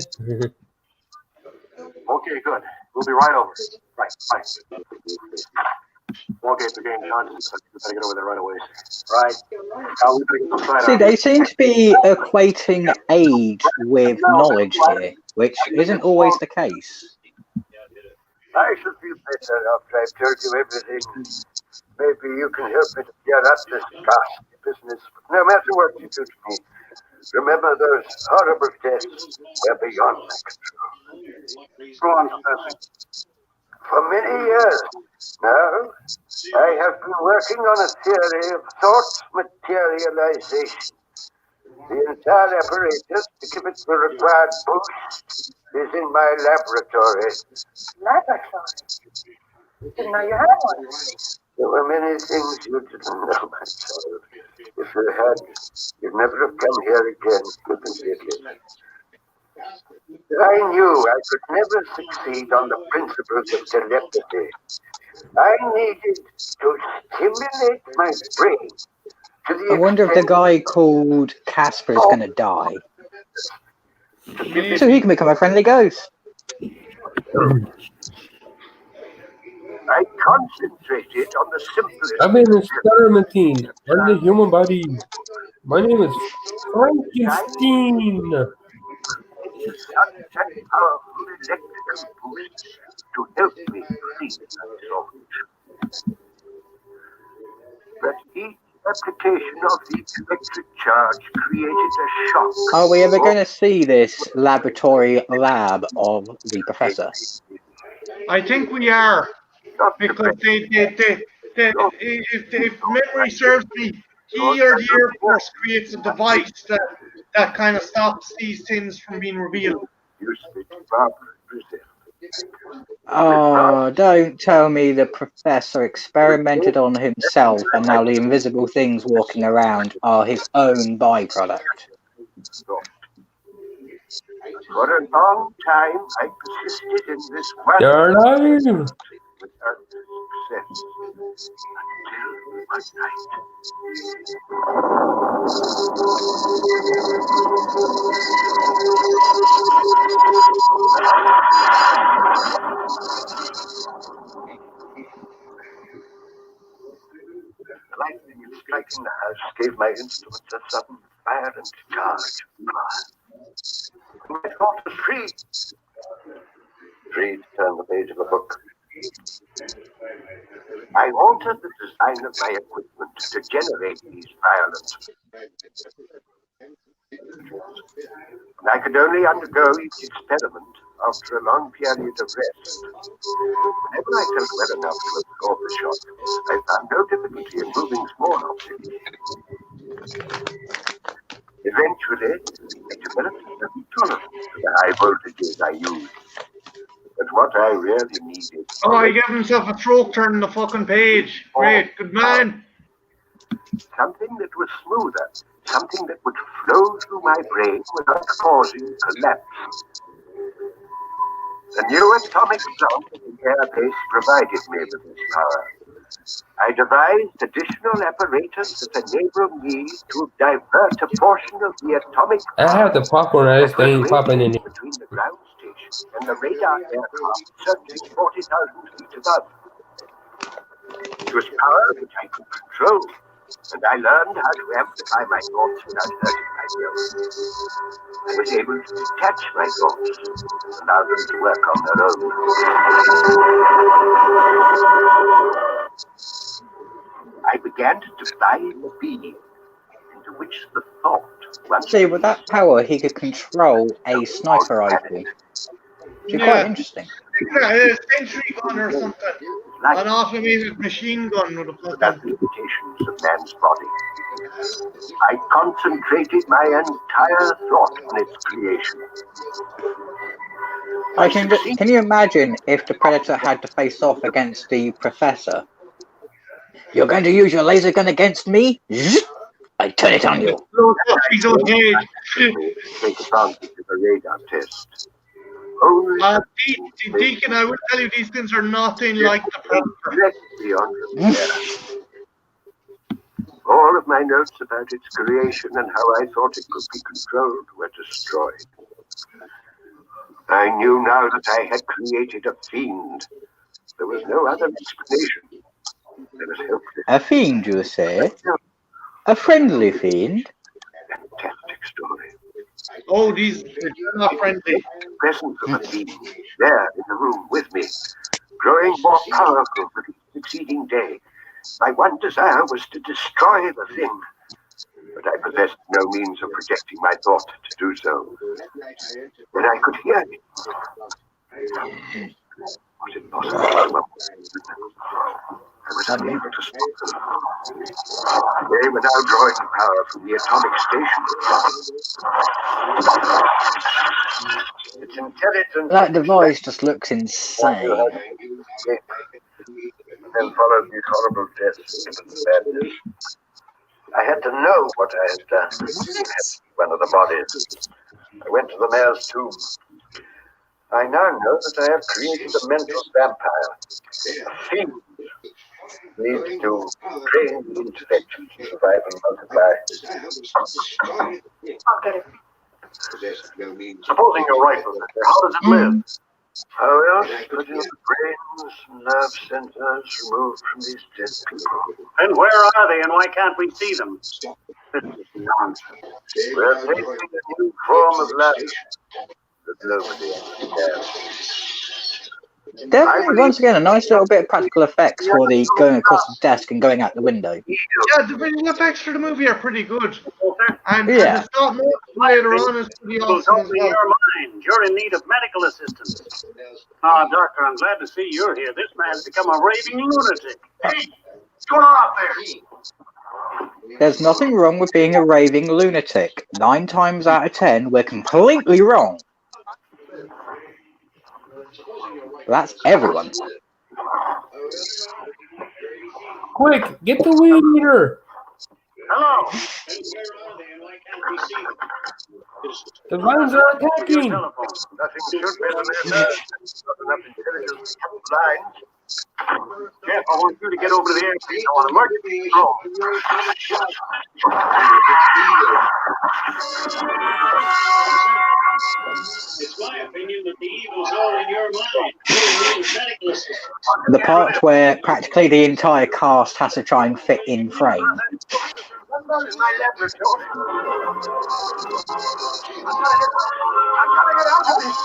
Okay, good. We'll be right over. Right. Walgate the game conscious. We better get over there right away. Right. Now we better get some side See, out. they seem to be equating age with knowledge here, which isn't always the case. I should feel better after I've told you everything. Maybe you can help me to get up this ghastly business. No matter what you do to me, remember those horrible deaths were beyond my control. Go on, Professor. For many years now, I have been working on a theory of thought materialization. The entire apparatus to give it the required boost is in my laboratory. Laboratory? Didn't know you had one. There were many things you didn't know, my child. If you had, you'd never have come here again, couldn't you? I knew I could never succeed on the principles of telepathy. I needed to stimulate my brain to the I wonder if the extent guy called Casper is going to die. So he can become a friendly ghost. I concentrated on the simplest. I've been experimenting on the human body. My name is Frankenstein. Such a powerful electric electrical boosts to help me free myself. But each application of the electric charge created a shock. Are we ever going to see this laboratory lab of the professor? I think we are, Not to because if memory serves me, he or the Air Force creates a device that kind of stops these things from being revealed. use it, Barbara Brazil. Oh, don't tell me the professor experimented on himself and now the invisible things walking around are his own byproduct. For a long time, I persisted in this one They're alive. without success. Until one night. The lightning striking the house gave my instruments a sudden violent charge. My thought was free. Free to turn the page of a book. I altered the design of my equipment to generate these violent. And I could only undergo each experiment after a long period of rest. Whenever I felt well enough to absorb the shock, I found no difficulty in moving small objects. Eventually, I developed a certain tolerance to the high voltages I used. But what I really needed. Oh, he gave himself a throat turn in the fucking page. Great, good man. Something that was smoother, something that would flow through my brain without causing collapse. The new atomic plant in the airbase provided me with this power. I devised additional apparatus that enabled me to divert a portion of the atomic I have the popcorn. I just ain't popping in it. between the ground station and the radar aircraft circling 40,000 feet above. It was power which I could control, and I learned how to amplify my thoughts without hurting myself. I was able to detach my thoughts and allow them to work on their own. I began to divide the being into which the thought once. See, with that power, he could control a sniper rifle. Which is quite interesting. Yeah, a sentry gun or something. An automated machine gun with a Without fucking. the limitations of man's body. I concentrated my entire thought on its creation. Can you imagine if the Predator had to face off against the Professor? You're going to use your laser gun against me? I turn it on you. He's okay. Take advantage of a radar test. Deacon, I will tell you, these things are nothing like the Predator. Directly on repair. All of my notes about its creation and how I thought it could be controlled were destroyed. I knew now that I had created a fiend. There was no other explanation. I was helpless. A fiend, you say? A friendly fiend? Fantastic story. Oh, they're not friendly. The presence of a fiend there in the room with me, growing more powerful with each succeeding day. My one desire was to destroy the thing, but I possessed no means of projecting my thought to do so. When I could hear it, was it possible? I was unable to stop them. They were now drawing power from the atomic station. Its intelligence. That device just looks insane. Then followed these horrible deaths into the madness. I had to know what I had done. One of the bodies. I went to the mayor's tomb. I now know that I have created a mental vampire. A fiend needs to train the intellect to survive and multiply. I'll get it. Supposing you're right, Professor, how does it live? Oh, yes, put in the brains, nerve centers removed from these dead people. And where are they, and why can't we see them? This is nonsense. We're taking a new form of life that nobody understands. Definitely, once again, a nice little bit of practical effects for the going across the desk and going out the window. Yeah, the visual effects for the movie are pretty good. And Yeah. the stop motion later on is pretty awesome as Open well. your mind. You're in need of medical assistance. Ah, doctor, I'm glad to see you're here. This man's become a raving lunatic. Hey, what's going on out there? There's nothing wrong with being a raving lunatic. 9 times out of 10, we're completely wrong. That's everyone. Quick, get the weed eater. Hello. The vines are attacking. Nothing should be in there. Enough intelligence to keep lines. Jeff, I want you to get over to the airfield. I want emergency It's my opinion that the evil's all in your mind. You need medical assistance. The part where practically the entire cast has to try and fit in frame. Somebody's my leopard, George. I'm trying to get out of this.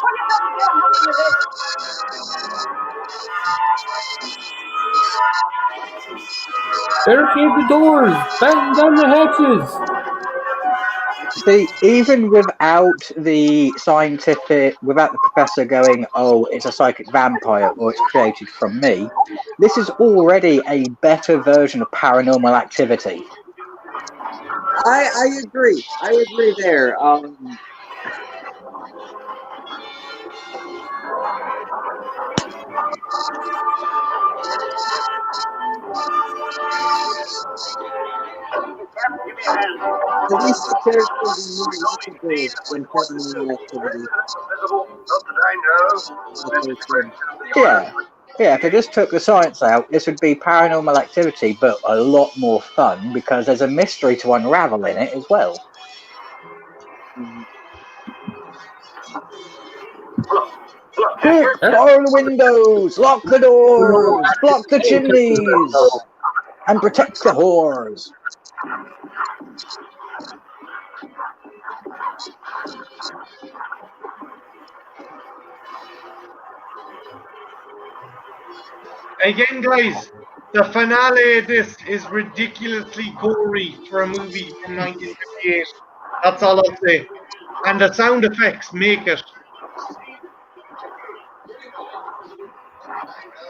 Barricade the doors. Batten down the hatches. See, even without the professor going, oh, it's a psychic vampire or it's created from me, this is already a better version of Paranormal Activity. I agree. I agree there. At least the characters are more likable in Paranormal Activity. Yeah, if they just took the science out, this would be Paranormal Activity, but a lot more fun because there's a mystery to unravel in it as well. Quick, bar the windows, lock the doors, block the chimneys, and protect the whores. Again, guys, the finale of this is ridiculously gory for a movie from 1958. That's all I'll say. And the sound effects make it.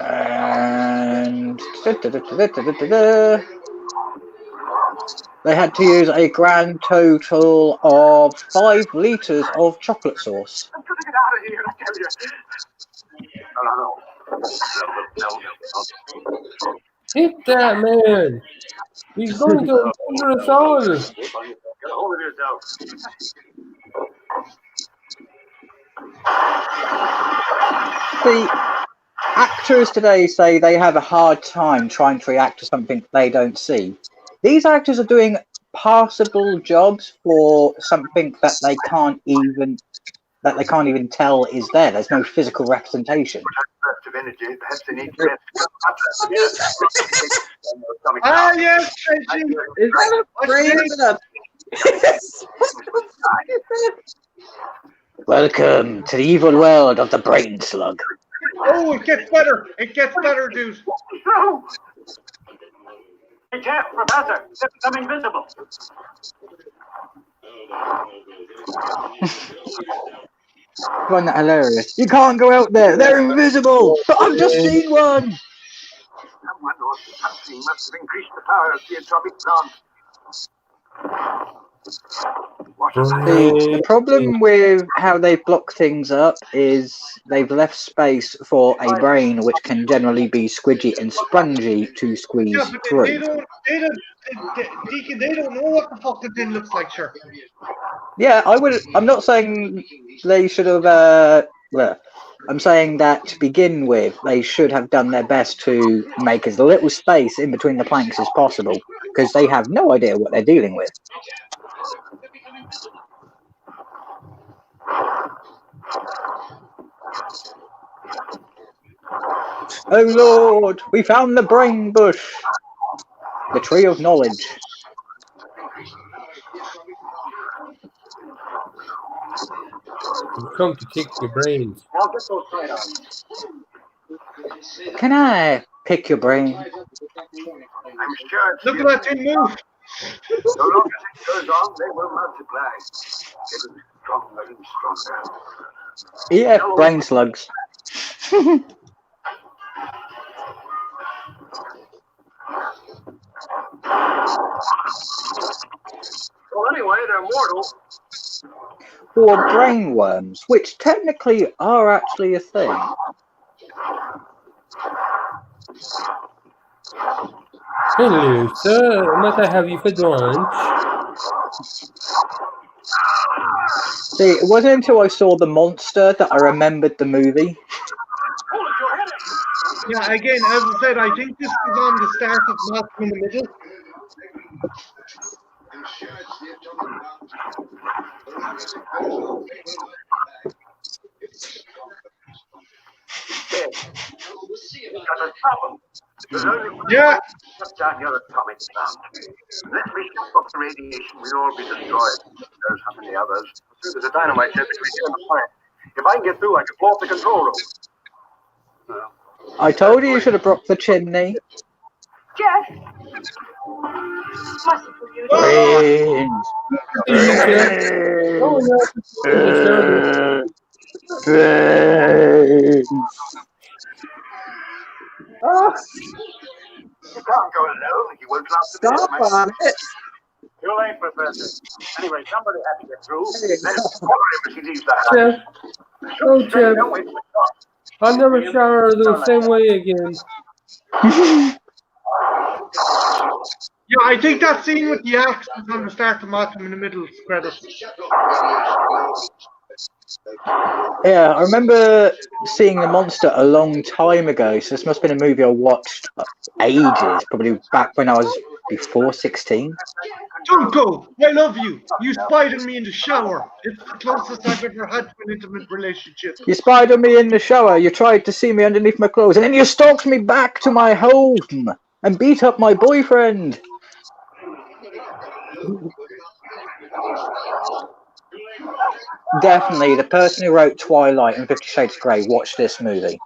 And they had to use a grand total of 5 litres of chocolate sauce. I'm gonna get out of here, I tell you. Hit that man. He's going to injure us all. Get a hold of yourself. The actors today say they have a hard time trying to react to something they don't see. These actors are doing passable jobs for something that they can't even tell is there. There's no physical representation. Ah, yes, Reggie. Is that a brain? Welcome to the evil world of the brain slug. Oh, it gets better. It gets better, dude. Hey, Jeff, Professor, they're becoming visible. I find that hilarious. You can't go out there. They're invisible. But I've just seen one. Someone or something must have increased the power of the atomic plant. The problem with how they've blocked things up is they've left space for a brain which can generally be squidgy and spongy to squeeze Yeah, but through. Deacon, they don't know what the fuck the thing looks like, sure. Yeah, I'm not saying they should have. Well, I'm saying that to begin with, they should have done their best to make as little space in between the planks as possible, because they have no idea what they're dealing with. Oh Lord, we found the brain bush, the tree of knowledge. You come to take your brains. I'll get those right on. Can I pick your brain? I'm sure it's Look at that thing move. so long as it goes on, they will multiply. Getting stronger and stronger. Yeah, brain slugs. Well, anyway, they're mortal. Or brain worms, which technically are actually a thing. Hello, sir. Might I have you for lunch? See, it wasn't until I saw the monster that I remembered the movie. Yeah, again, as I said, I think this is on the start of Malcolm in the Middle. I'm sure it's the atomic bomb. So long as it goes on, they will multiply. We'll see about Got a that. problem. There's only one Yeah. way to shut down your atomic bomb. Let me shut off the radiation, we'll all be destroyed. There's how many others. There's a dynamite jet between here and the plant. If I can get through, I can blow up the control room. Well, I told you should have brought the chimney. Jeff? Must have you. Brains. Oh, no. Brains. Oh, you can't go alone. You won't last a minute, stop mate. on it. Too late, Professor. Anyway, somebody had to get through. There you Let's go. cover him as he leaves the house. Jeff. Oh, Jeff. Don't wait for the clock. I'll never shower the same way again. Yeah, I think that scene with the axe is on the start of Malcolm in the Middle credits. Yeah, I remember seeing the monster a long time ago, so this must have been a movie I watched ages, probably back when I was before 16. Don't go! I love you! You spied on me in the shower. It's the closest I've ever had to an intimate relationship. You spied on me in the shower, you tried to see me underneath my clothes, and then you stalked me back to my home and beat up my boyfriend. Definitely, the person who wrote Twilight and 50 Shades of Grey watched this movie.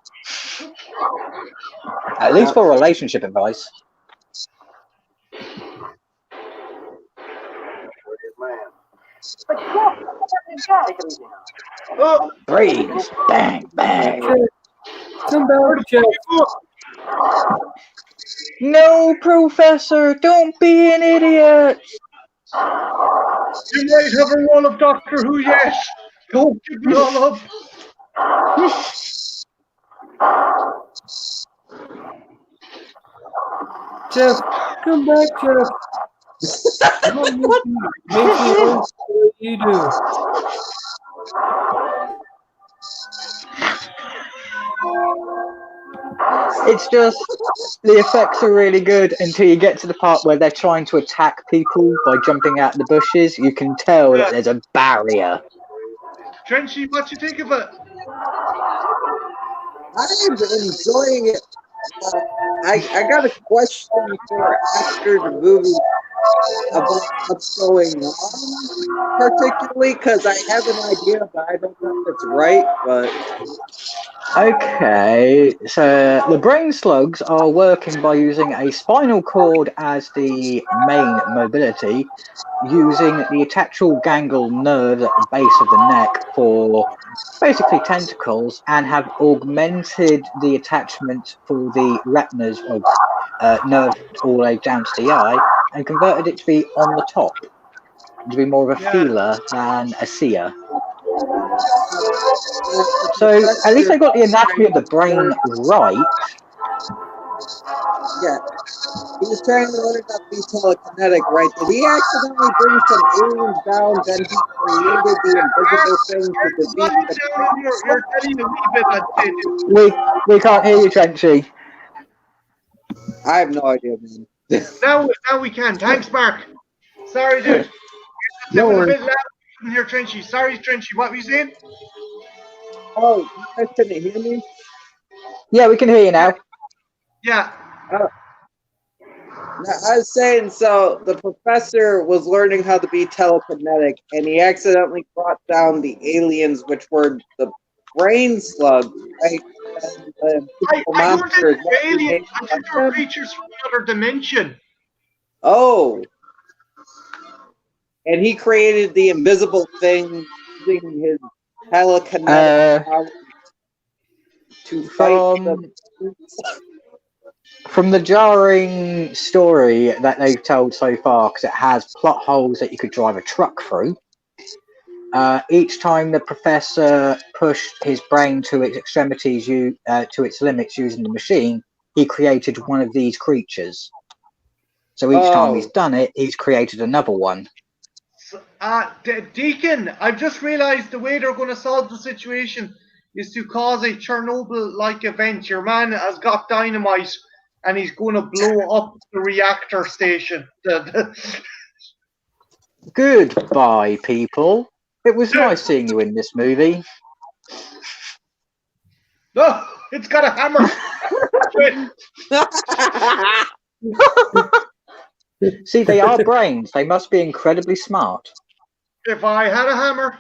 At least for relationship advice. But Jeff, Jeff. Oh, Brains. Bang, bang. Come back, Jeff. No, Professor, don't be an idiot. you might have a role of Doctor Who yet. Don't give it all up. Jeff, come back, Jeff. Come on, make me own what you do. It's just, the effects are really good until you get to the part where they're trying to attack people by jumping out the bushes. You can tell that there's a barrier. Trenchy, what you think of it? I'm enjoying it. I got a question for after the movie about what's going on, particularly because I have an idea, but I don't know if it's right. But Okay, so the brain slugs are working by using a spinal cord as the main mobility, using the attachal gangle nerve at the base of the neck for basically tentacles, and have augmented the attachment for the retinas of nerve all the way down to the eye, and converted it to be on the top, to be more of a feeler than a seer. So at least I got the anatomy of the brain right. yeah, he was trying to learn how to be telekinetic, right? Did he accidentally bring some aliens down? Then he created the invisible thing to defeat the. You're telling a wee bit at We can't hear you, Trenchy. I have no idea, man. Now we can. Thanks, Mark. Sorry, dude. No You're a worries. bit loud in here, Trenchy. Sorry, Trenchy. What were you saying? Oh, you guys couldn't hear me? Yeah, we can hear you now. Yeah. No, I was saying, so the professor was learning how to be telekinetic, and he accidentally brought down the aliens, which were the brain slugs, right? I don't think monster they're aliens. I think they're them. creatures from another dimension. Oh. And he created the invisible thing using his telekinetic power to fight the From the jarring story that they've told so far, because it has plot holes that you could drive a truck through, each time the professor pushed his brain to its extremities, to its limits using the machine, he created one of these creatures. So each time he's done it, he's created another one. Deacon, I've just realized the way they're going to solve the situation is to cause a Chernobyl-like event. Your man has got dynamite, and he's going to blow up the reactor station. Goodbye, people. It was nice seeing you in this movie. No, it's got a hammer. See, they are brains. They must be incredibly smart. If I had a hammer.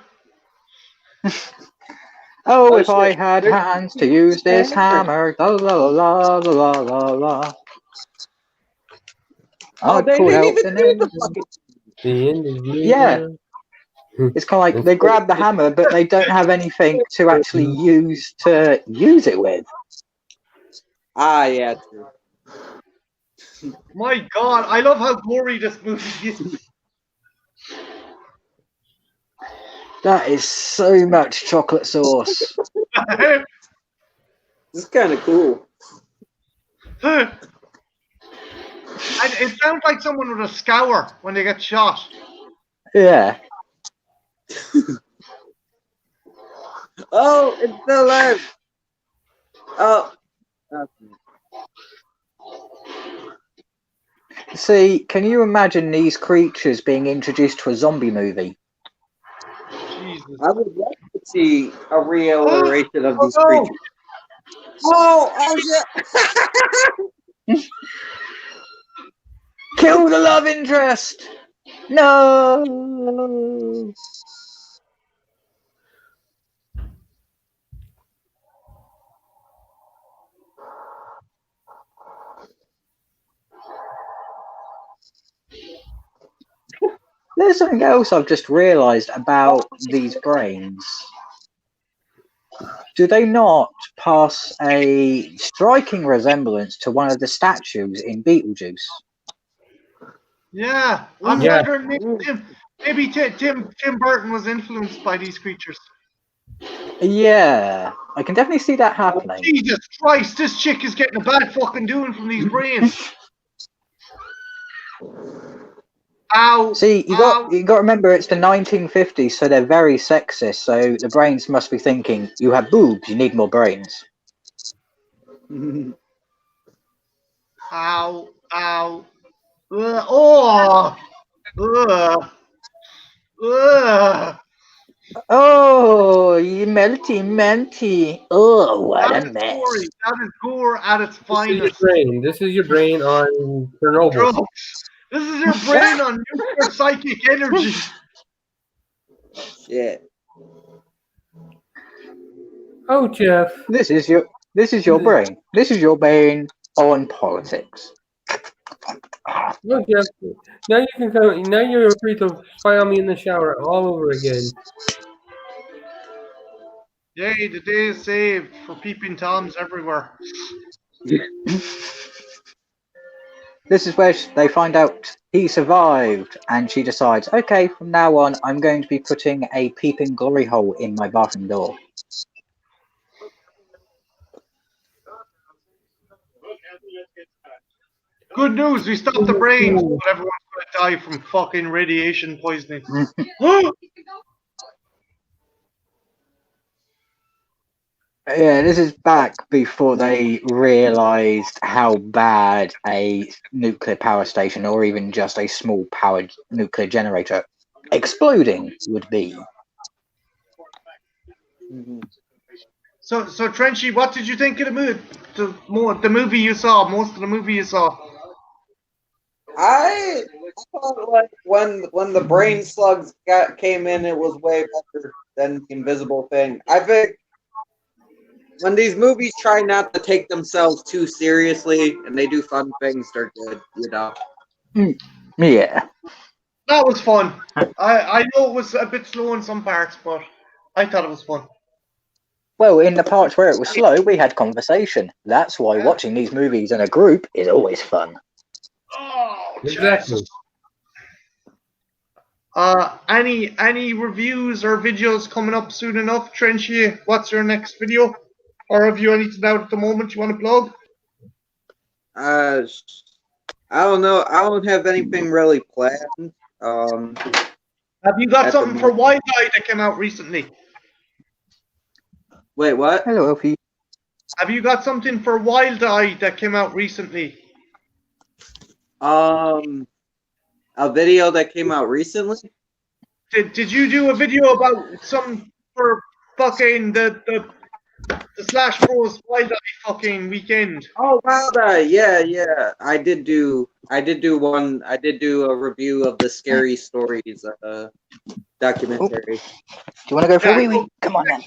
Oh, if I had hands to use this hammer. La la la la la la la. Oh, they didn't even need the fucking. Yeah. It's kind of like they grab the hammer, but they don't have anything to actually use it with. Ah, yeah, true. My God, I love how gory this movie is. That is so much chocolate sauce. This is kind of cool. And it sounds like someone with a scour when they get shot. Yeah. Oh, it's still alive. Oh. See, can you imagine these creatures being introduced to a zombie movie? Jesus. I would like to see a reiteration of these creatures. Oh shit! Kill the love interest! No! There's something else I've just realised about these brains. Do they not pass a striking resemblance to one of the statues in Beetlejuice? Yeah, I'm wondering maybe Tim Burton was influenced by these creatures. Yeah, I can definitely see that happening. Jesus Christ, this chick is getting a bad fucking doing from these brains. Ow! See, you got to remember it's the 1950s, so they're very sexist. So the brains must be thinking, "You have boobs, you need more brains." Ow! Ow! Oh! Oh, you melty. Oh, what a mess! Gory. That is gore at its finest. This is your brain on Chernobyl. Drugs. This is your brain on nuclear psychic energy. Shit. Oh, Jeff. This is your brain. This is your brain on politics. Oh, Jeff. Now you can come. Now you're free to spy on me in the shower all over again. Yay, the day is saved for peeping toms everywhere. This is where they find out he survived, and she decides, okay, from now on, I'm going to be putting a peeping glory hole in my bathroom door. Good news, we stopped the brains, but everyone's gonna die from fucking radiation poisoning. Yeah, this is back before they realised how bad a nuclear power station, or even just a small powered nuclear generator, exploding would be. So Trenchy, what did you think of the movie? The movie you saw, most of the movie you saw. I thought like when the brain slugs came in, it was way better than the invisible thing. I think when these movies try not to take themselves too seriously and they do fun things, they're good, you know. Yeah. That was fun. I know it was a bit slow in some parts, but I thought it was fun. Well, in the parts where it was slow, we had conversation. That's why watching these movies in a group is always fun. Oh, Exactly. Jesus. Any reviews or videos coming up soon enough, Trenchy? What's your next video? Or have you anything out at the moment you want to plug? I don't know. I don't have anything really planned. Have you got At the something for moment. Wild Eye that came out recently? Wait, what? Hello, Elfie. Have you got something for Wild Eye that came out recently? A video that came out recently? Did you do a video about some for fucking the Slash Bros Wild Eye fucking weekend? Oh, Wild Eye. Yeah. I did do one. I did do a review of the Scary Stories documentary. Do you want to go for a Yeah, wee wee? Come on then.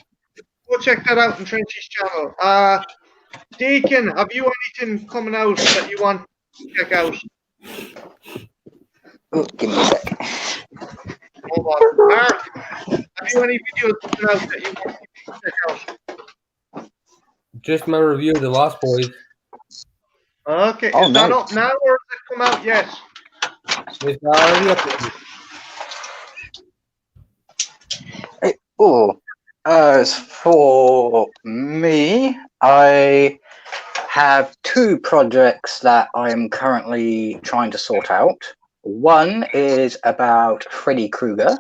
Go check that out on Trenchy's channel. Deacon, have you anything coming out that you want to check out? Oh, give me a sec. Hold on. Mark, have you any videos coming out that you want to check out? Just my review of the Lost Boys. Okay, Oh, is that nice. up now or has it come out yet? It's already up. As for me, I have two projects that I'm currently trying to sort out. One is about Freddy Krueger,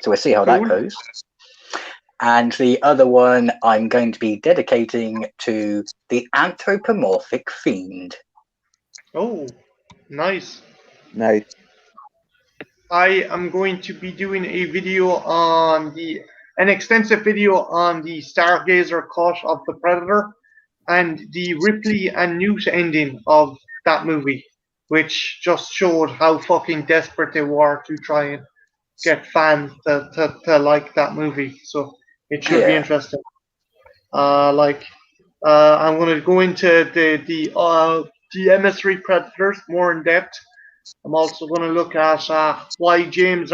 so we'll see how that Cool. goes. And the other one I'm going to be dedicating to the anthropomorphic Fiend. Oh, nice. Nice. I am going to be doing a video on an extensive video on the Stargazer cut of the Predator and the Ripley and Newt ending of that movie, which just showed how fucking desperate they were to try and get fans to like that movie. So it should be Yeah. interesting. I'm going to go into the emissary predators more in depth. I'm also going to look at why James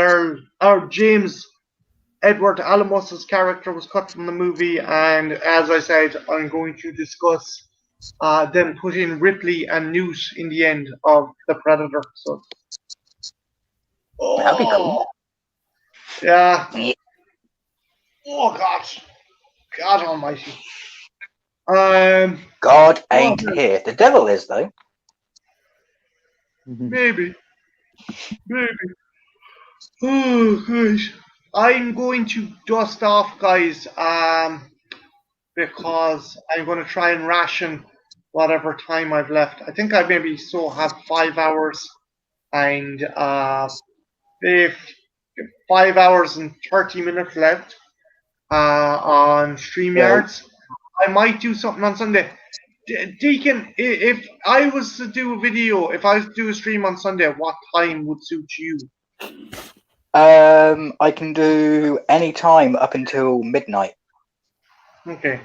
Edward Alamos's character was cut from the movie, and as I said, I'm going to discuss them putting Ripley and Newt in the end of the Predator. So, That'd be cool. Yeah. Yeah. Oh God Almighty. God ain't here. The devil is, though. Maybe. Oh, gosh. I'm going to dust off, guys, because I'm going to try and ration whatever time I've left. I think I maybe so have 5 hours and 5 hours and 30 minutes left on StreamYards. I might do something on Sunday. Deacon, if I was to do a video, if I was to do a stream on Sunday, what time would suit you? I can do any time up until midnight. Okay.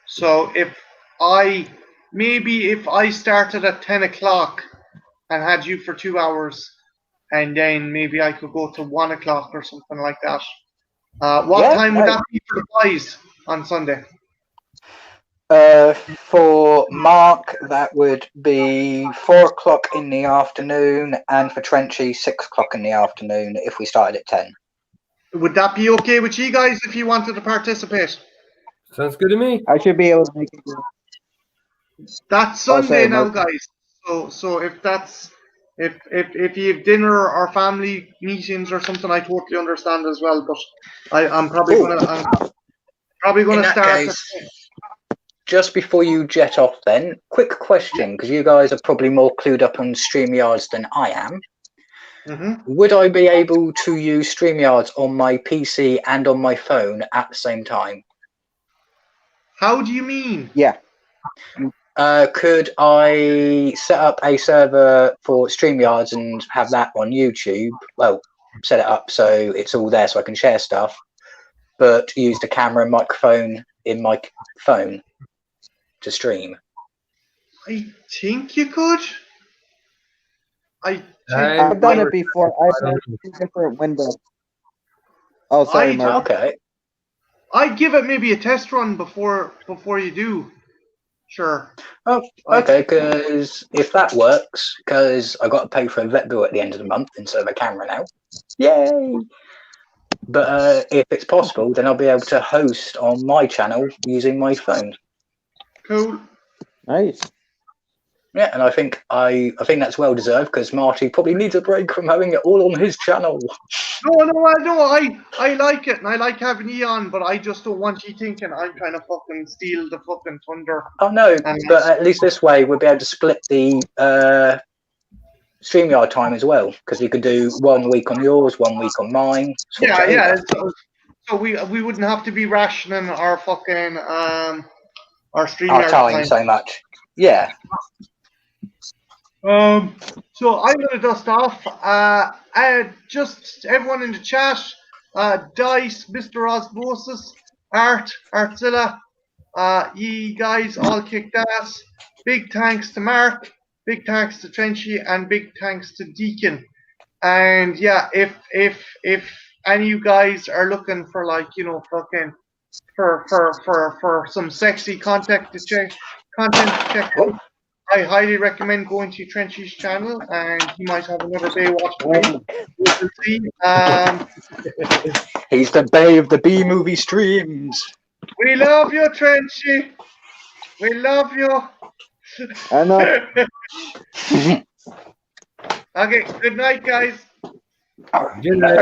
So if I started at 10 o'clock and had you for 2 hours, and then maybe I could go to 1 o'clock or something like that. What time would that be for the boys on Sunday? For Mark, that would be 4 o'clock in the afternoon, and for Trenchy, 6 o'clock in the afternoon if we started at 10. Would that be okay with you guys if you wanted to participate? Sounds good to me. I should be able to make it work. That's Sunday now, Mark. guys. So if you have dinner or family meetings or something, I totally understand as well. But I'm probably Ooh. gonna In that start. case, just before you jet off then, quick question, because you guys are probably more clued up on StreamYards than I am. Would I be able to use StreamYards on my PC and on my phone at the same time? How do you mean? Yeah. Could I set up a server for StreamYards and have that on YouTube? Well, set it up so it's all there so I can share stuff, but use the camera and microphone in my phone to stream? I think you could. I've done it before. I've had 2 different windows. Oh, sorry, Mark. Okay. I'd give it maybe a test run before you do. Sure. Oh, okay, because if that works, because I got to pay for a vet bill at the end of the month instead of a camera now. Yay! But if it's possible, then I'll be able to host on my channel using my phone. Cool. Nice. Yeah, and I think that's well deserved because Marty probably needs a break from having it all on his channel. No, I like it, and I like having you on, but I just don't want you thinking I'm trying to fucking steal the fucking thunder. Oh no, but at least this way we'll be able to split the StreamYard time as well, because we could do 1 week on yours, 1 week on mine. Yeah. So we wouldn't have to be rationing our fucking our StreamYard time so much. Yeah. So I'm gonna dust off. Just everyone in the chat, Dice, Mr. Osmosis, Artzilla, you guys all kicked ass. Big thanks to Mark, big thanks to Trenchy, and big thanks to Deacon. And yeah, if any of you guys are looking for fucking for some sexy content to check out, I highly recommend going to Trenchy's channel, and he might have another Baywatch movie. We'll see. He's the Bay of the B movie streams. We love you, Trenchy. We love you. I know. Okay, good night, guys. Good night.